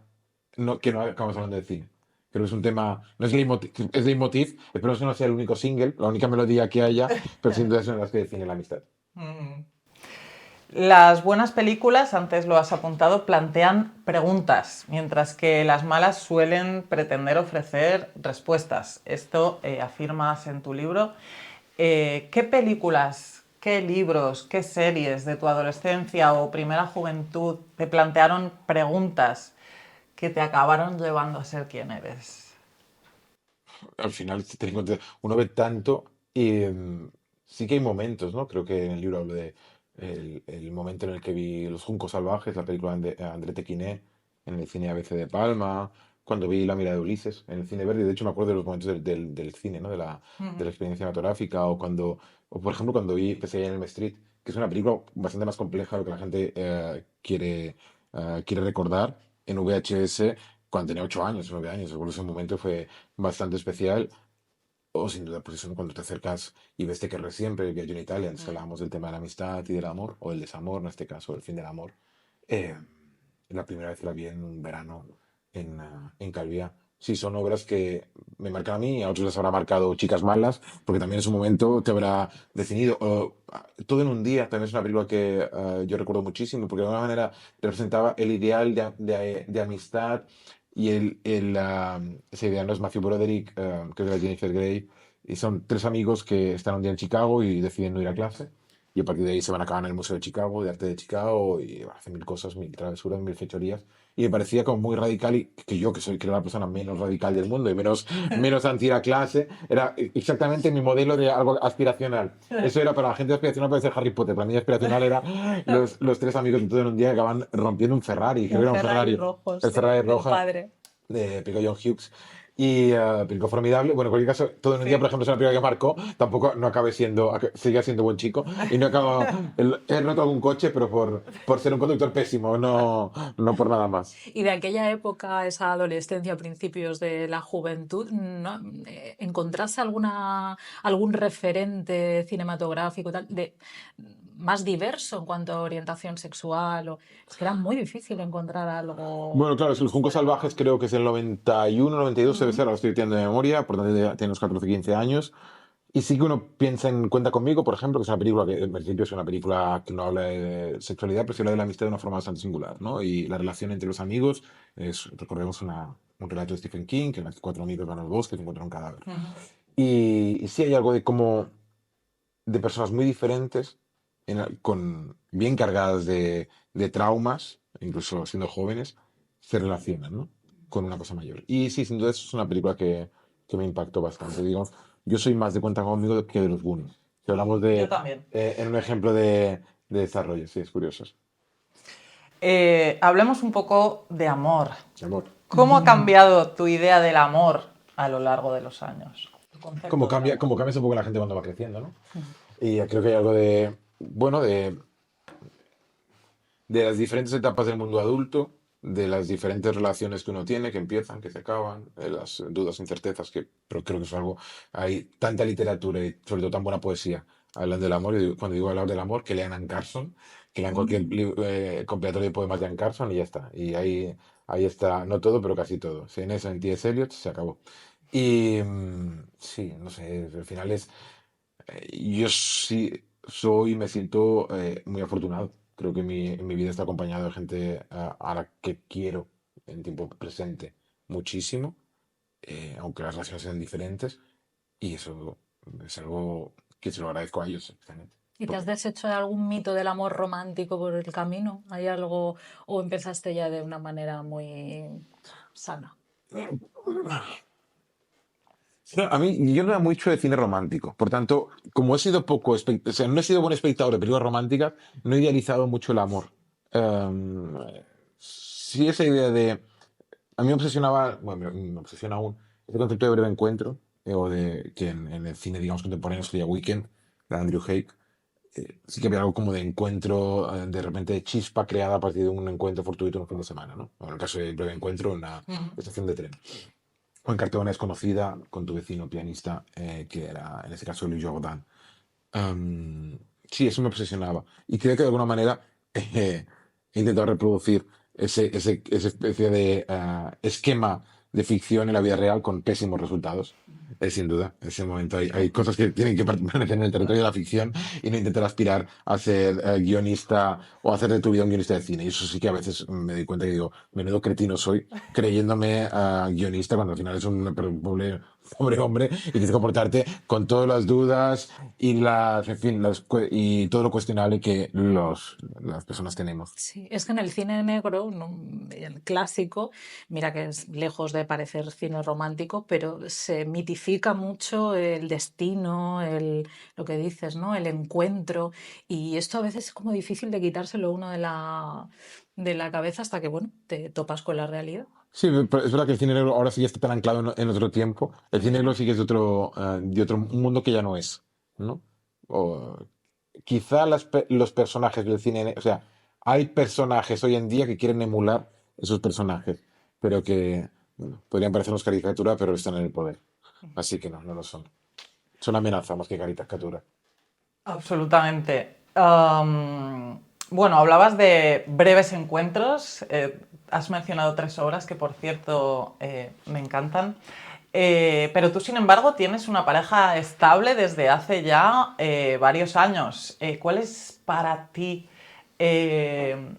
que no acabamos hablando de cine. Creo que es un tema, no es leitmotiv, es leitmotiv, espero que no sea el único single, la única melodía que haya, pero sin duda es una de las que define la amistad. Mm. Las buenas películas, antes lo has apuntado, plantean preguntas, mientras que las malas suelen pretender ofrecer respuestas. Esto afirmas en tu libro. ¿Qué películas, qué libros, qué series de tu adolescencia o primera juventud te plantearon preguntas que te acabaron llevando a ser quien eres? Al final, ten en cuenta, uno ve tanto y sí que hay momentos, ¿no? Creo que en el libro hablo de el momento en el que vi Los Juncos Salvajes, la película de André Tequiné, en el cine ABC de Palma, cuando vi La mirada de Ulises, en el cine verde. De hecho, me acuerdo de los momentos del cine, ¿no? De la experiencia cinematográfica, o por ejemplo, cuando vi Pesadilla en el Street, que es una película bastante más compleja de lo que la gente quiere recordar en VHS cuando tenía 8 años, 9 años. Recuerdo ese momento fue bastante especial. O sin duda, pues eso, cuando te acercas y ves Te querré siempre, el viaje en Italia, antes que hablábamos del tema de la amistad y del amor, o el desamor, en este caso, el fin del amor. Eh, la primera vez la vi en un verano en Calviá. Sí, son obras que me marcan a mí, a otros les habrá marcado Chicas Malas, porque también en su momento te habrá definido. Todo en un día también es una película que yo recuerdo muchísimo, porque de alguna manera representaba el ideal de amistad y ese ideal no es Matthew Broderick, que es de la Jennifer Grey, y son tres amigos que están un día en Chicago y deciden no ir a clase. Y a partir de ahí se van a acabar en el Museo de Chicago, de Arte de Chicago, y hacen mil cosas, mil travesuras, mil fechorías. Y me parecía como muy radical, y que yo, que soy creo la persona menos radical del mundo y menos anti ir a clase, era exactamente mi modelo de algo aspiracional. Eso era para la gente aspiracional, puede ser Harry Potter. Para mí aspiracional era los tres amigos en todo en un día que acaban rompiendo un Ferrari, creo que Un era un Ferrari Ferrari, rojo, el sí, Ferrari del roja padre. de Pico John Hughes. Y Pico formidable. Bueno, en cualquier caso, todo en un día, por Sí. ejemplo, es una película que marcó. Tampoco no acabé siga siendo buen chico. Y no acabo. He roto algún coche, pero por ser un conductor pésimo, no por nada más. Y de aquella época, esa adolescencia, principios de la juventud, ¿no? ¿Encontraste algún referente cinematográfico tal, más diverso en cuanto a orientación sexual? Es que era muy difícil encontrar algo Bueno, claro, es que Los que Juncos fuera... Salvajes creo que es el 91, 92, debe ser, ahora estoy tirando de memoria, por tanto ya tiene unos 14, 15 años. Y sí que uno piensa en Cuenta conmigo, por ejemplo, que es una película que en principio es una película que no habla de sexualidad, pero sí habla de la amistad de una forma bastante singular, ¿no? Y la relación entre los amigos es, recordemos, un relato de Stephen King, que en el que cuatro amigos van al bosque y encuentran un cadáver. Y sí hay algo de como de personas muy diferentes, bien cargadas de traumas, incluso siendo jóvenes, se relacionan, ¿no? Con una cosa mayor. Y sí, sin duda eso es una película que me impactó bastante. Digamos, yo soy más de Cuenta conmigo que de los Goonies. Si hablamos Yo también. en un ejemplo de desarrollo, sí, es curioso. Hablemos un poco de amor. Amor. ¿Cómo ha cambiado tu idea del amor a lo largo de los años? Tu concepto del amor. Como cambia un poco la gente cuando va creciendo, ¿no? Y creo que hay algo bueno, de las diferentes etapas del mundo adulto, de las diferentes relaciones que uno tiene, que empiezan, que se acaban, las dudas, incertezas, pero creo que es algo, hay tanta literatura y sobre todo tan buena poesía hablando del amor, cuando digo hablar del amor, que lean Anne Carson, que lean cualquier compilatorio de poemas de Anne Carson y ya está. Y ahí está, no todo, pero casi todo. Si en eso, en T.S. Eliot, se acabó. Y sí, no sé, al final yo sí soy, me siento muy afortunado. Creo que mi vida está acompañada de gente a la que quiero en tiempo presente muchísimo, aunque las relaciones sean diferentes, y eso es algo que se lo agradezco a ellos, especialmente. ¿Y te has deshecho de algún mito del amor romántico por el camino? ¿Hay algo o empezaste ya de una manera muy sana? A mí, yo no era mucho de cine romántico, por tanto, como he sido poco, o sea, no he sido buen espectador de películas románticas, no he idealizado mucho el amor. Em, sí, esa idea de, a mí me obsesionaba, bueno, me obsesiona aún, ese concepto de breve encuentro, o de que en el cine, digamos, contemporáneo sería Weekend, de Andrew Haig. Sí que había algo como de encuentro, de repente de chispa creada a partir de un encuentro fortuito en un fin de semana, ¿no? O en el caso de breve encuentro, en una estación de tren. O en Cartagena es conocida con tu vecino pianista, que era en este caso Louis Jordan. Sí, eso me obsesionaba. Y creo que de alguna manera he intentado reproducir esa especie de esquema de ficción en la vida real con pésimos resultados. Sin duda, en ese momento hay cosas que tienen que permanecer en el territorio de la ficción y no intentar aspirar a ser guionista o hacer de tu vida un guionista de cine. Y eso sí que a veces me doy cuenta y digo, menudo cretino soy, creyéndome guionista cuando al final es un pobre hombre y tienes que comportarte con todas las dudas y en fin, y todo lo cuestionable que las personas tenemos. Sí, es que en el cine negro, el clásico, mira que es lejos de parecer cine romántico, pero se mitifica mucho el destino, lo que dices, ¿no? El encuentro. Y esto a veces es como difícil de quitárselo uno de la cabeza hasta que, bueno, te topas con la realidad. Sí, pero es verdad que el cine negro ahora sí ya está tan anclado en otro tiempo. El cine negro sí que es de otro mundo que ya no es, ¿no? O, quizá los personajes del cine, o sea, hay personajes hoy en día que quieren emular esos personajes, pero que, bueno, podrían parecernos caricatura, pero están en el poder. Así que no, no lo son. Son amenaza más que caricatura. Absolutamente. Bueno, hablabas de breves encuentros. Has mencionado 3 obras que, por cierto, me encantan. Pero tú, sin embargo, tienes una pareja estable desde hace ya varios años. ¿Cuál es para ti eh,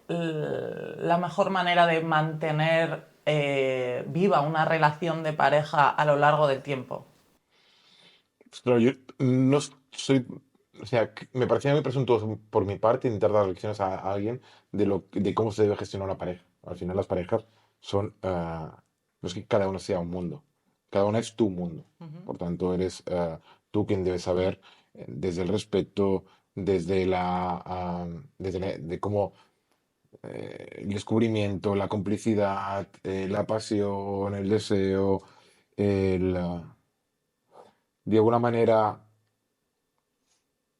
la mejor manera de mantener viva una relación de pareja a lo largo del tiempo? Pero yo no soy, o sea, me parecía muy presuntuoso por mi parte intentar dar lecciones a alguien de cómo se debe gestionar una pareja. Al final las parejas son, no es que cada uno sea un mundo, cada una es tu mundo. Por tanto, eres tú quien debes saber desde el respeto, de cómo el descubrimiento, la complicidad, la pasión, el deseo, de alguna manera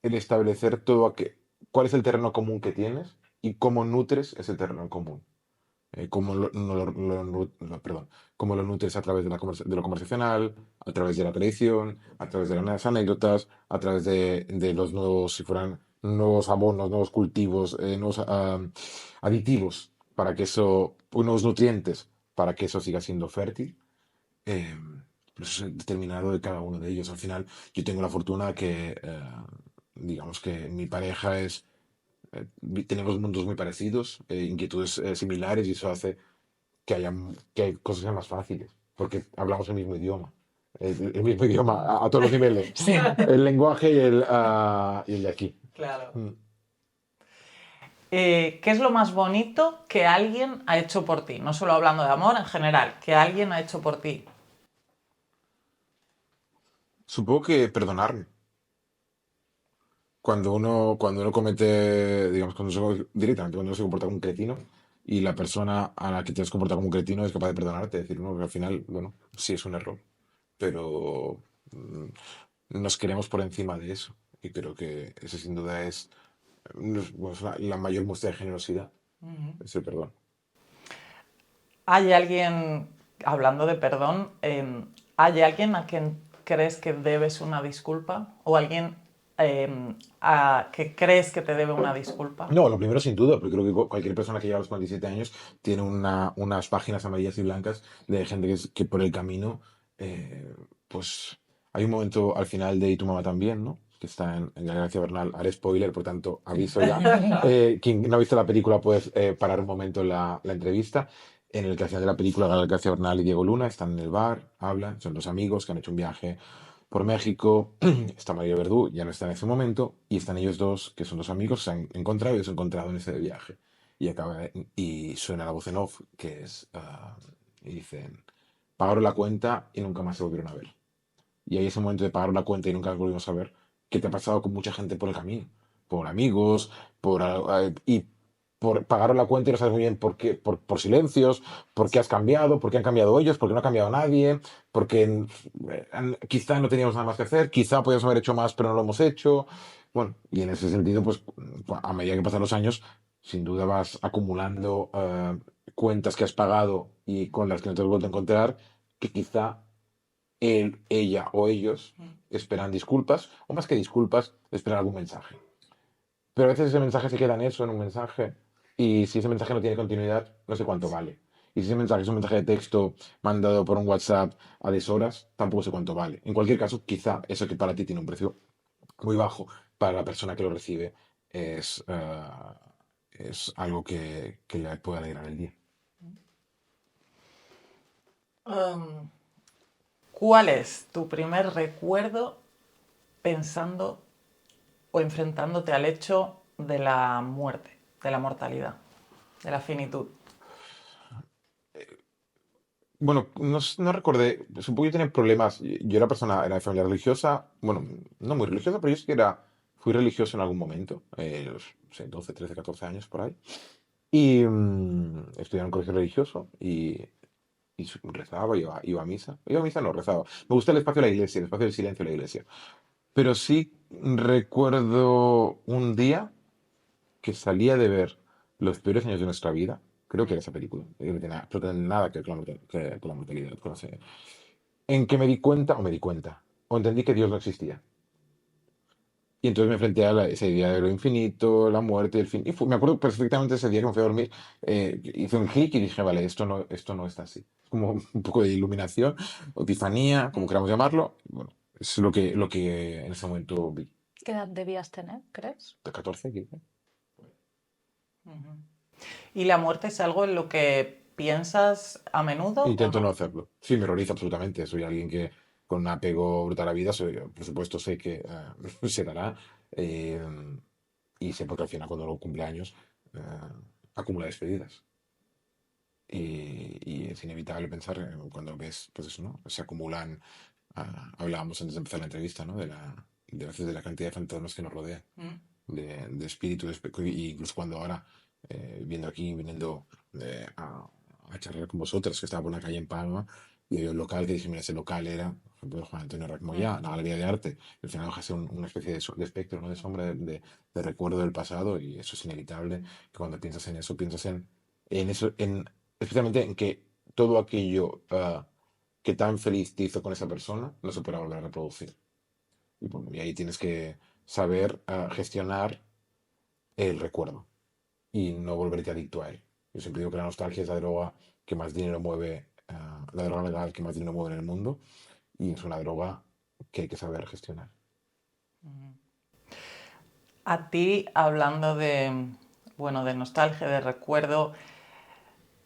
el establecer cuál es el terreno común que tienes y cómo nutres ese terreno común. Cómo no perdón, cómo lo nutres a través de lo conversacional, a través de la tradición, a través de las anécdotas, a través de los nuevos, si fueran nuevos abonos, nuevos cultivos, nuevos aditivos, nuevos nutrientes, para que eso siga siendo fértil. Eh, pero eso es determinado de cada uno de ellos. Al final, yo tengo la fortuna que, digamos que mi pareja tenemos mundos muy parecidos, inquietudes similares y eso hace que cosas sean más fáciles, porque hablamos el mismo idioma. El mismo idioma a todos los niveles. Sí, El lenguaje y el de aquí. claro. Mm. ¿Qué es lo más bonito que alguien ha hecho por ti? No solo hablando de amor, en general, que alguien ha hecho por ti. Supongo que perdonarme. Cuando uno comete, digamos, directamente, cuando uno se comporta como un cretino y la persona a la que te has comportado como un cretino es capaz de perdonarte, decir, no, que al final, bueno, sí es un error, pero nos queremos por encima de eso. Y creo que ese sin duda bueno, es la mayor muestra de generosidad, ese perdón. ¿Hay alguien, hablando de perdón, hay alguien a quien crees que debes una disculpa? ¿O alguien a que crees que te debe una disculpa? No, lo primero sin duda, porque creo que cualquier persona que lleva los 47 años tiene unas páginas amarillas y blancas de gente que por el camino, pues hay un momento al final de Y tu mamá también, ¿no? Que está en la Gracia Bernal. Haré spoiler, por tanto, aviso ya. Quien no ha visto la película puede parar un momento la entrevista, en el que al final de la película Gael García Bernal y Diego Luna están en el bar, hablan, son dos amigos que han hecho un viaje por México. Está María Verdú, ya no está en ese momento, y están ellos dos, que son dos amigos, se han encontrado y se han encontrado en ese viaje. Y suena la voz en off, que es, y dicen, pagaron la cuenta y nunca más se volvieron a ver. Y hay ese momento de pagar la cuenta y nunca volvimos a ver, que te ha pasado con mucha gente por el camino, por amigos, y por pagaron la cuenta y no sabes muy bien por qué, por silencios, por qué has cambiado, por qué han cambiado ellos, por qué no ha cambiado nadie, porque quizá no teníamos nada más que hacer, quizá podíamos haber hecho más pero no lo hemos hecho. Bueno, y en ese sentido, pues a medida que pasan los años, sin duda vas acumulando cuentas que has pagado y con las que no te has vuelto a encontrar, que quizá él, ella o ellos esperan disculpas, o más que disculpas, esperan algún mensaje. Pero a veces ese mensaje se queda en eso, en un mensaje, y si ese mensaje no tiene continuidad, no sé cuánto vale. Y si ese mensaje es un mensaje de texto mandado por un WhatsApp a deshoras, tampoco sé cuánto vale. En cualquier caso, quizá eso que para ti tiene un precio muy bajo, para la persona que lo recibe es algo que le puede alegrar el día. Um, ¿Cuál es tu primer recuerdo pensando o enfrentándote al hecho de la muerte, de la mortalidad, de la finitud? Bueno, no recordé, supongo que yo tenía problemas. Yo era de familia religiosa, bueno, no muy religiosa, pero yo sí que fui religioso en algún momento, los, no sé, 12, 13, 14 años por ahí. Y estudié en un colegio religioso y rezaba, iba a misa. Iba a misa, no, rezaba. Me gusta el espacio de la iglesia, el espacio del silencio de la iglesia. Pero sí recuerdo un día que salía de ver Los peores años de nuestra vida. Creo que era esa película. Que no tiene nada, no tiene nada que ver con la mortalidad. En que me di cuenta, o me di cuenta, o entendí que Dios no existía. Y entonces me enfrenté a esa idea de lo infinito, la muerte, el fin. Me acuerdo perfectamente ese día que me fui a dormir, hice un clic y dije, vale, esto no está así. Es como un poco de iluminación, o epifanía, como queramos llamarlo. Bueno, es lo que en ese momento vi. ¿Qué edad debías tener, crees? De 14, 15. ¿Y la muerte es algo en lo que piensas a menudo o Intento no no? hacerlo. Sí, me horroriza absolutamente. Soy alguien que con un apego brutal a la vida, por supuesto sé que se dará. eh, y sé porque al final cuando lo cumpleaños acumula despedidas. Y es inevitable pensar cuando ves, pues eso, ¿no? Se acumulan, hablábamos antes de empezar la entrevista, ¿no? De a veces de la cantidad de fantasmas que nos rodean, de espíritus, y incluso cuando ahora, viendo aquí, viniendo a charlar con vosotras, que estaba por una calle en Palma, y había un local que dije, mira, ese local era, por ejemplo, de Juan Antonio Racmoyá, la Galería de Arte, y al final deja de ser una especie de espectro, ¿no? De sombra, de recuerdo del pasado, y eso es inevitable, que cuando piensas en eso, piensas en eso, especialmente en que todo aquello que tan feliz te hizo con esa persona no se podrá volver a reproducir. Y, bueno, y ahí tienes que saber gestionar el recuerdo y no volverte adicto a él. Yo siempre digo que la nostalgia es la droga que más dinero mueve, la droga legal que más dinero mueve en el mundo, y es una droga que hay que saber gestionar. A ti, hablando de, bueno, de nostalgia, de recuerdo,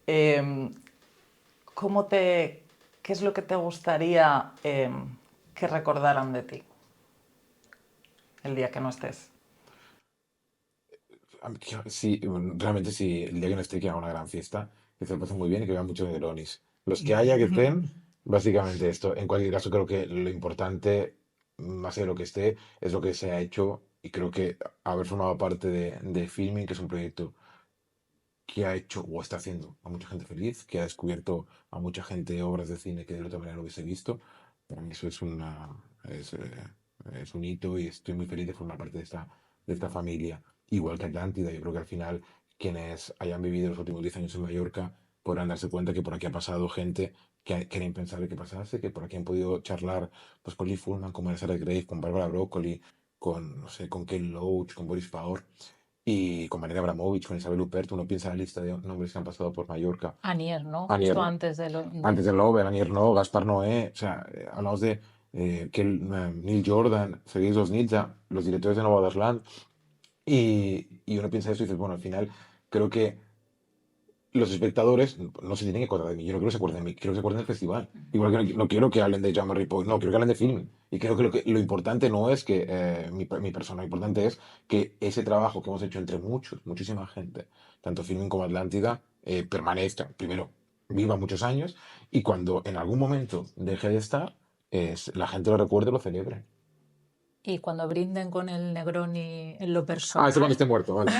em, ¿qué es lo que te gustaría que recordaran de ti el día que no estés? Sí, realmente sí, el día que no esté, que haga una gran fiesta, que se lo pasen muy bien y que vean muchos Negronis. Los que haya que estén, básicamente esto. En cualquier caso, creo que lo importante, más allá de lo que esté, es lo que se ha hecho, y creo que haber formado parte de Filming, que es un proyecto que ha hecho o está haciendo a mucha gente feliz, que ha descubierto a mucha gente obras de cine que de otra manera no hubiese visto. Para mí eso es un hito, y estoy muy feliz de formar parte de esta familia. Igual que Atlántida, yo creo que al final quienes hayan vivido los últimos 10 años en Mallorca podrán darse cuenta que por aquí ha pasado gente que era impensable que pasase, que por aquí han podido charlar pues, con Lee Fullman, con Vanessa Redgrave, con Barbara Broccoli, con, no sé, con Ken Loach, con Boris Faure y con Marina Abramovich, con Isabel Huppert. Uno piensa en la lista de nombres que han pasado por Mallorca. Anier, ¿no? Anier, Justo antes de lo... antes de Lover, Anier no, Gaspar Noé, o sea, hablamos de Neil Jordan, Sergei Loznitsa, los directores de Nova Land, y uno piensa eso y dices, bueno, al final creo que los espectadores no se tienen que acordar de mí, yo no quiero que se acuerden de mí, quiero que se acuerden del festival. Igual que no quiero que hablen de Jean-Marie Ripoll, no, quiero que hablen de film. Y creo que lo importante no es que mi persona, lo importante es que ese trabajo que hemos hecho entre muchísima gente, tanto Filming como Atlántida, permanezca, primero, viva muchos años, y cuando en algún momento deje de estar, la gente lo recuerde y lo celebre. Y cuando brinden con el Negroni en lo Ah, personal. eso cuando esté muerto, vale.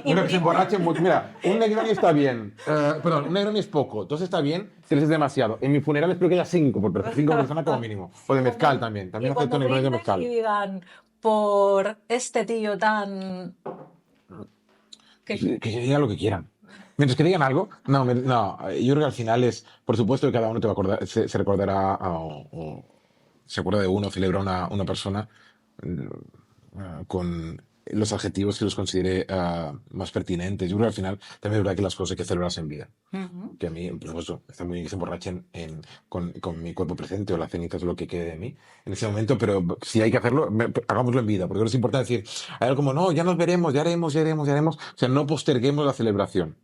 Uno que se emborrache mucho. Mira, un Negroni está bien. Perdón, un Negroni es poco. Dos está bien, tres es demasiado. En mi funeral espero que haya cinco, cinco personas como mínimo. O de mezcal también. También acepto Negroni de mezcal. Y digan, por este tío tan... Que digan lo que quieran. Mientras que digan algo, no, yo creo que al final es, por supuesto que cada uno te va a acordar, se recordará o se acuerda de uno, celebra una persona con los adjetivos que los considere más pertinentes. Yo creo que al final también es verdad que las cosas hay que celebrarse en vida. Que a mí, por supuesto, está muy bien que se emborrachen con mi cuerpo presente o las cenizas o lo que quede de mí en ese momento, pero si hay que hacerlo, hagámoslo en vida, porque no es importante decir, hay algo como, no, ya nos veremos, ya haremos. O sea, no posterguemos la celebración.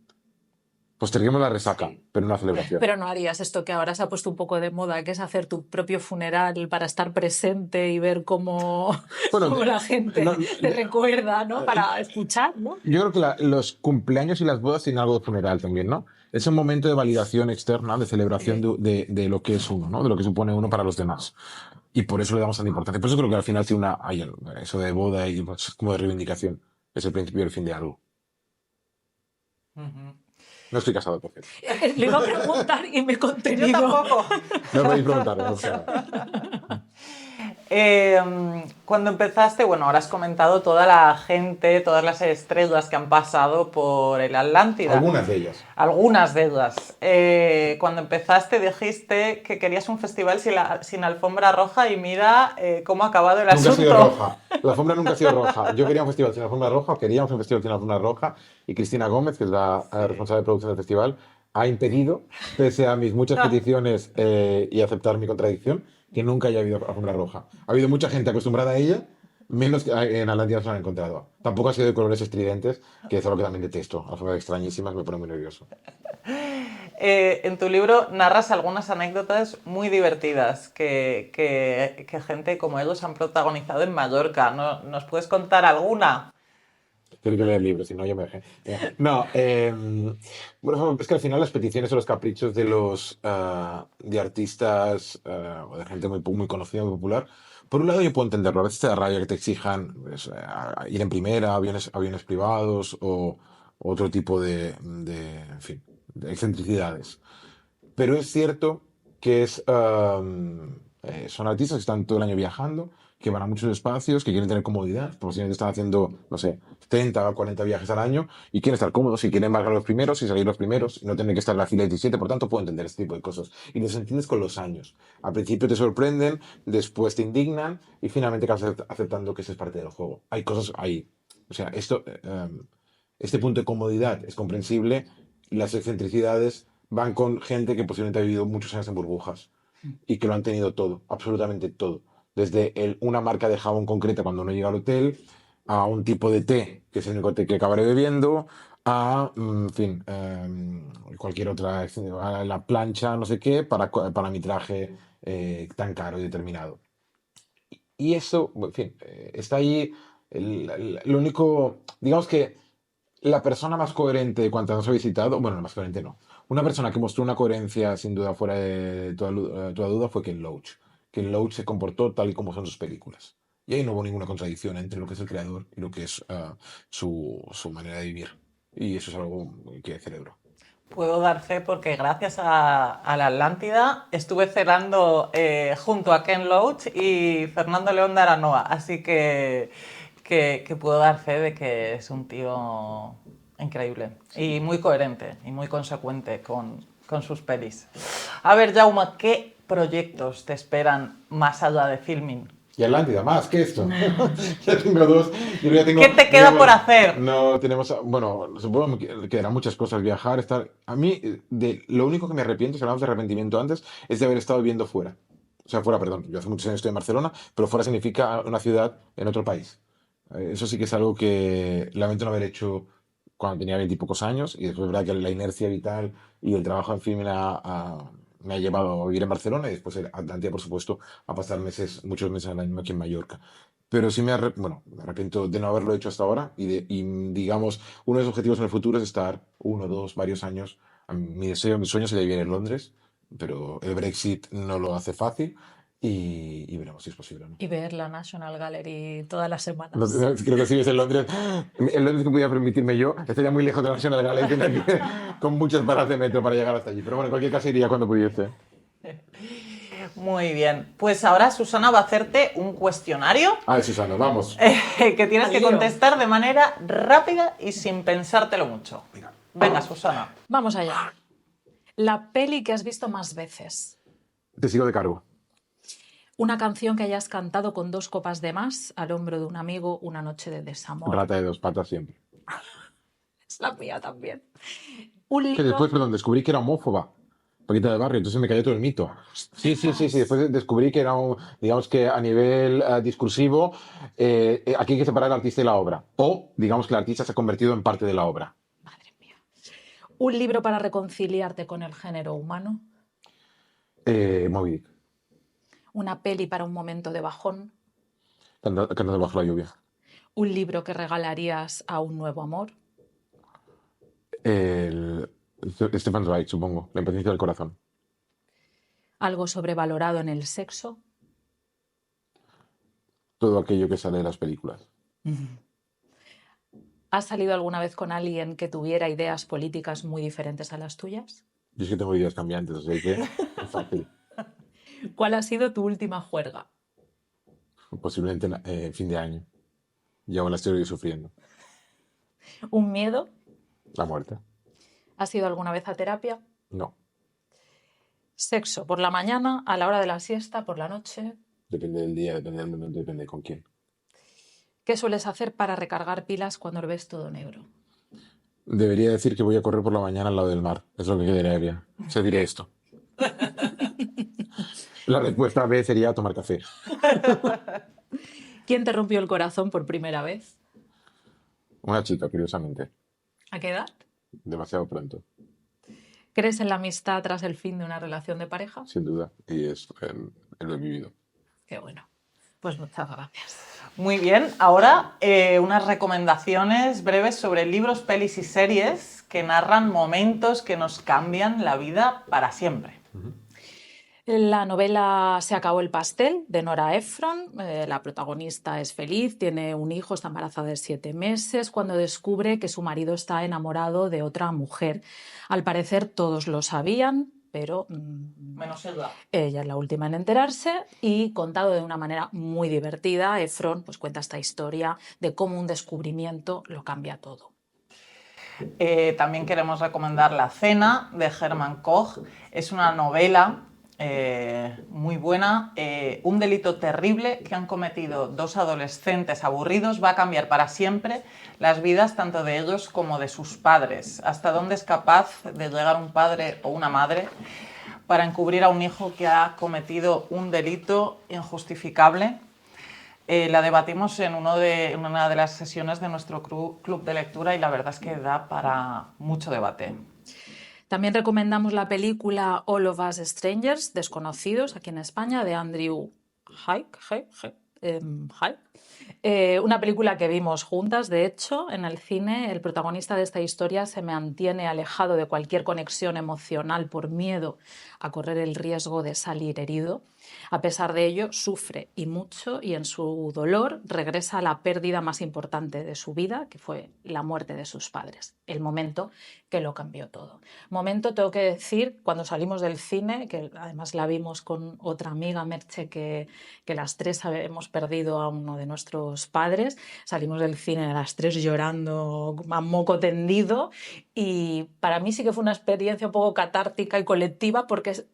Posterguemos la resaca, pero no la celebración. Pero no harías esto que ahora se ha puesto un poco de moda, que es hacer tu propio funeral para estar presente y ver cómo, cómo la gente te recuerda, ¿no? Para escuchar, ¿no? Yo creo que los cumpleaños y las bodas tienen algo de funeral también, ¿no? Es un momento de validación externa, de celebración de lo que es uno, ¿no? De lo que supone uno para los demás. Y por eso le damos tanta importancia. Por eso creo que al final sí hay eso de boda y como de reivindicación. Es el principio y el fin de algo. No estoy casado, por cierto. Le iba a preguntar y me he contenido. Yo tampoco. No podéis preguntarme, no sé. Cuando empezaste, bueno, ahora has comentado toda la gente, todas las estrellas que han pasado por el Atlántida. Algunas de ellas. Algunas de ellas. Cuando empezaste dijiste que querías un festival sin alfombra roja y mira cómo ha acabado el asunto. Nunca ha sido roja. La alfombra nunca ha sido roja. Yo quería un festival sin alfombra roja, queríamos un festival sin alfombra roja, y Cristina Gómez, que es la responsable de producción del festival, ha impedido, pese a mis muchas peticiones y aceptar mi contradicción, que nunca haya habido alfombra roja. Ha habido mucha gente acostumbrada a ella, menos que en Atlántida se la han encontrado. Tampoco ha sido de colores estridentes, que es algo que también detesto. Alfombras extrañísimas me pone muy nervioso. En tu libro narras algunas anécdotas muy divertidas que gente como ellos han protagonizado en Mallorca. ¿Nos puedes contar alguna? Tengo que leer el libro, si no yo me dejé. No, bueno, es que al final las peticiones o los caprichos de los de artistas o de gente muy conocida, muy popular, por un lado yo puedo entenderlo. A veces te da rabia que te exijan pues, ir en primera, aviones privados o otro tipo en fin, de excentricidades. Pero es cierto que son artistas que están todo el año viajando, que van a muchos espacios, que quieren tener comodidad, posiblemente están haciendo, no sé, 30 o 40 viajes al año y quieren estar cómodos y quieren marcar los primeros y salir los primeros y no tener que estar en la fila 17. Por tanto, puedo entender este tipo de cosas. Y los entiendes con los años. Al principio te sorprenden, después te indignan y finalmente acabas aceptando que eso es parte del juego. Hay cosas ahí. O sea, este punto de comodidad es comprensible. Las excentricidades van con gente que posiblemente ha vivido muchos años en burbujas y que lo han tenido todo, absolutamente todo. Desde una marca de jabón concreta cuando uno llega al hotel, a un tipo de té, que es el único té que acabaré bebiendo, en fin, cualquier otra, a la plancha, no sé qué, para mi traje tan caro y determinado. Y eso, en fin, está ahí. Lo único, digamos que la persona más coherente de cuantas nos ha visitado, bueno, la más coherente no. Una persona que mostró una coherencia sin duda fuera de toda duda fue Ken Loach. Ken Loach se comportó tal y como son sus películas. Y ahí no hubo ninguna contradicción entre lo que es el creador y lo que es su manera de vivir. Y eso es algo que celebro. Puedo dar fe porque gracias a la Atlántida estuve cenando junto a Ken Loach y Fernando León de Aranoa. Así que puedo dar fe de que es un tío Increíble. Y muy coherente y muy consecuente con sus pelis. A ver, Jaume, ¿qué proyectos te esperan más allá de filming? Y Atlántida, más que esto. Ya tengo dos. Yo ya tengo, ¿Qué te queda digamos, por hacer? no tenemos, bueno, supongo que quedarán muchas cosas, viajar, estar. A mí, lo único que me arrepiento, si hablamos de arrepentimiento antes, es de haber estado viviendo fuera. O sea, fuera, perdón. Yo hace muchos años estoy en Barcelona, pero fuera significa una ciudad en otro país. Eso sí que es algo que lamento no haber hecho cuando tenía 20 y pocos años, y después es verdad que la inercia vital y el trabajo en fin me ha llevado a vivir en Barcelona y después en Atlántida, por supuesto, a pasar meses, muchos meses al año aquí en Mallorca. Pero sí bueno, me arrepiento de no haberlo hecho hasta ahora digamos, uno de los objetivos en el futuro es estar uno, dos, varios años. Mi deseo, mi sueño sería vivir en Londres, pero el Brexit no lo hace fácil y veremos si es posible o no. Y ver la National Gallery todas las No, semanas. creo que si vives en Londres que podía permitirme yo, estaría muy lejos de la National Gallery, tendría que- con muchas paradas de metro para llegar hasta allí. Pero bueno, en cualquier caso iría cuando pudiese. Muy bien. Pues ahora Susana va a hacerte un cuestionario A ver, Susana, vamos. que tienes Al que lío. contestar de manera rápida y sin pensártelo mucho. Venga, Susana. Vamos allá. La peli que has visto más veces. Te sigo de cargo. Una canción que hayas cantado con 2 copas de más al hombro de un amigo una noche de desamor. Rata de dos patas siempre. Es la mía también. Un Que libro... después, perdón, descubrí que era homófoba. Paquita de barrio, entonces me cayó todo el mito. Sí, sí, sí, sí. Después descubrí que era digamos que a nivel discursivo, aquí hay que separar el artista y la obra. O, digamos que el artista se ha convertido en parte de la obra. Madre mía. Un libro para reconciliarte con el género humano. Moby Dick, Una peli para un momento de bajón. cantando bajo la lluvia. Un libro que regalarías a un nuevo amor. El, Stefan Zweig, supongo. La impaciencia del corazón. Algo sobrevalorado en el sexo. Todo aquello que sale de las películas. ¿Has salido alguna vez con alguien que tuviera ideas políticas muy diferentes a las tuyas? Yo es que tengo ideas cambiantes, así que es fácil. ¿Cuál ha sido tu última juerga? Posiblemente fin de año. Y aún la estoy sufriendo. ¿Un miedo? La muerte. ¿Has ido alguna vez a terapia? No. Sexo, por la mañana, a la hora de la siesta, por la noche. Depende del día, depende del momento, depende de con quién. ¿Qué sueles hacer para recargar pilas cuando lo ves todo negro? Debería decir que voy a correr por la mañana al lado del mar. Es lo que quedaría. Se diré esto. La respuesta B sería tomar café. ¿Quién te rompió el corazón por primera vez? Una chica, curiosamente. ¿A qué edad? Demasiado pronto, ¿Crees en la amistad tras el fin de una relación de pareja? sin duda. Y lo he vivido. Qué bueno. Pues muchas gracias. Muy bien. Ahora unas recomendaciones breves sobre libros, pelis y series que narran momentos que nos cambian la vida para siempre. La novela Se acabó el pastel, de Nora Ephron. La protagonista es feliz, tiene un hijo, está embarazada de 7 meses, cuando descubre que su marido está enamorado de otra mujer. Al parecer todos lo sabían, pero Menos ella. ella es la última en enterarse, y contado de una manera muy divertida, Ephron pues, cuenta esta historia de cómo un descubrimiento lo cambia todo. También queremos recomendar La cena, de Hermann Koch. Es una novela muy buena. Un delito terrible que han cometido 2 adolescentes aburridos va a cambiar para siempre las vidas tanto de ellos como de sus padres. ¿Hasta dónde es capaz de llegar un padre o una madre para encubrir a un hijo que ha cometido un delito injustificable? La debatimos en una de las sesiones de nuestro club de lectura y la verdad es que da para mucho debate. También recomendamos la película All of Us Strangers, Desconocidos, aquí en España, de Andrew Haig. Una película que vimos juntas, de hecho, en el cine. El protagonista de esta historia se mantiene alejado de cualquier conexión emocional por miedo a correr el riesgo de salir herido. A pesar de ello, sufre y mucho, y en su dolor regresa a la pérdida más importante de su vida, que fue la muerte de sus padres, el momento que lo cambió todo. Momento, tengo que decir, cuando salimos del cine, que además la vimos con otra amiga, Merche, que las tres hemos perdido a uno de nuestros padres, salimos del cine a las tres llorando a moco tendido, y para mí sí que fue una experiencia un poco catártica y colectiva, porque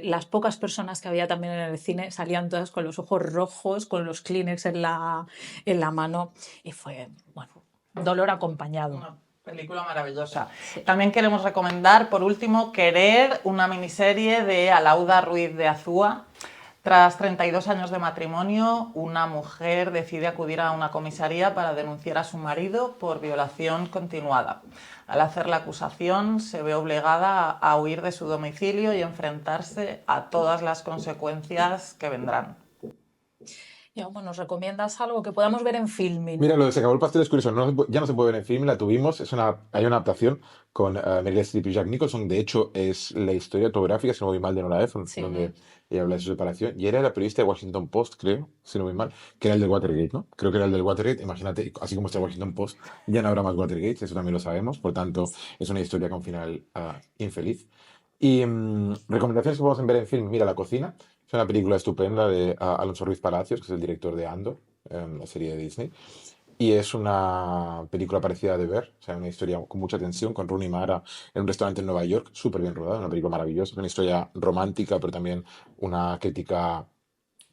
las pocas personas que había también en el cine salían todas con los ojos rojos, con los Kleenex en la mano, y fue, bueno, dolor acompañado. Una película maravillosa. Sí. También queremos recomendar, por último, Querer, una miniserie de Alauda Ruiz de Azúa. Tras 32 años de matrimonio, una mujer decide acudir a una comisaría para denunciar a su marido por violación continuada. Al hacer la acusación, se ve obligada a huir de su domicilio y enfrentarse a todas las consecuencias que vendrán. Jaume, ¿nos recomiendas algo que podamos ver en Filmin? Mira, lo de Se acabó el pastel es curioso, ya no se puede ver en film, la tuvimos, hay una adaptación con Meryl Streep y Jack Nicholson, de hecho es la historia autobiográfica, si no voy mal, de Nora Ephron, Sí. donde ella habla de su separación, y era la periodista de Washington Post, creo, si no voy mal, que era el del Watergate, ¿no? Creo que era el del Watergate, imagínate, así como está el Washington Post, ya no habrá más Watergate, eso también lo sabemos, por tanto, es una historia con final infeliz. Y recomendaciones que podemos ver en film, mira, La cocina, es una película estupenda de Alonso Ruiz Palacios, que es el director de Andor, la serie de Disney. Y es una película parecida a The Bear, o sea, una historia con mucha tensión, con Rooney Mara en un restaurante en Nueva York, súper bien rodada, una película maravillosa, una historia romántica, pero también una crítica a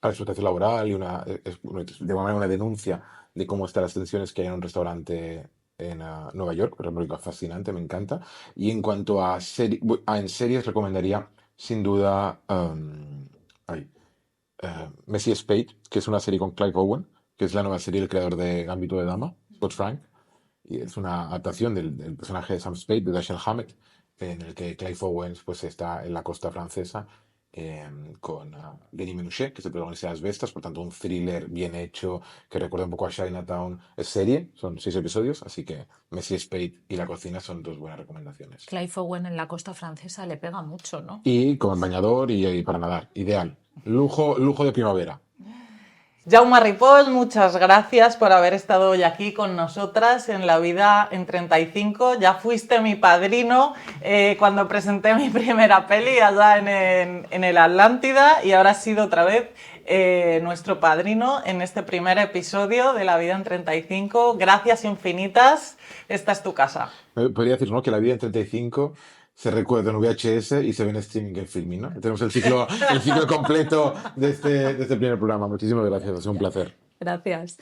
la explotación laboral y de alguna manera una denuncia de cómo están las tensiones que hay en un restaurante en Nueva York, una película fascinante, me encanta. Y en cuanto a, en series, recomendaría sin duda Messi Spade, que es una serie con Clive Owen, que es la nueva serie del creador de Gambito de Dama, Scott Frank, y es una adaptación del personaje de Sam Spade, de Dashiell Hammett, en el que Clive Owens pues, está en la costa francesa con Denis Ménochet, que es el protagonista de Asbestas, por tanto un thriller bien hecho que recuerda un poco a Chinatown. Es serie, son 6 episodios, así que Messi Spade y La cocina son dos buenas recomendaciones. Clive Owen en la costa francesa le pega mucho, ¿no? Y con bañador y para nadar, ideal. Lujo de primavera. Jaume Ripoll, muchas gracias por haber estado hoy aquí con nosotras en La vida en 35. Ya fuiste mi padrino cuando presenté mi primera peli allá en el Atlántida, y ahora has sido otra vez nuestro padrino en este primer episodio de La vida en 35. Gracias infinitas, esta es tu casa. Podría decir, ¿no?, que La vida en 35 se recuerda en VHS y se ve en streaming en Filmin, ¿no? Tenemos el ciclo completo de este primer programa. Muchísimas gracias, ha sido un placer. Gracias.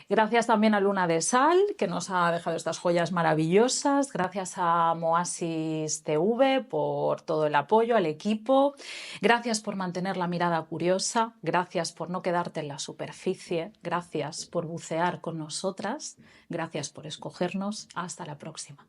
Gracias también a Luna de Sal, que nos ha dejado estas joyas maravillosas. Gracias a Moasis TV por todo el apoyo, al equipo. Gracias por mantener la mirada curiosa. Gracias por no quedarte en la superficie. Gracias por bucear con nosotras. Gracias por escogernos. Hasta la próxima.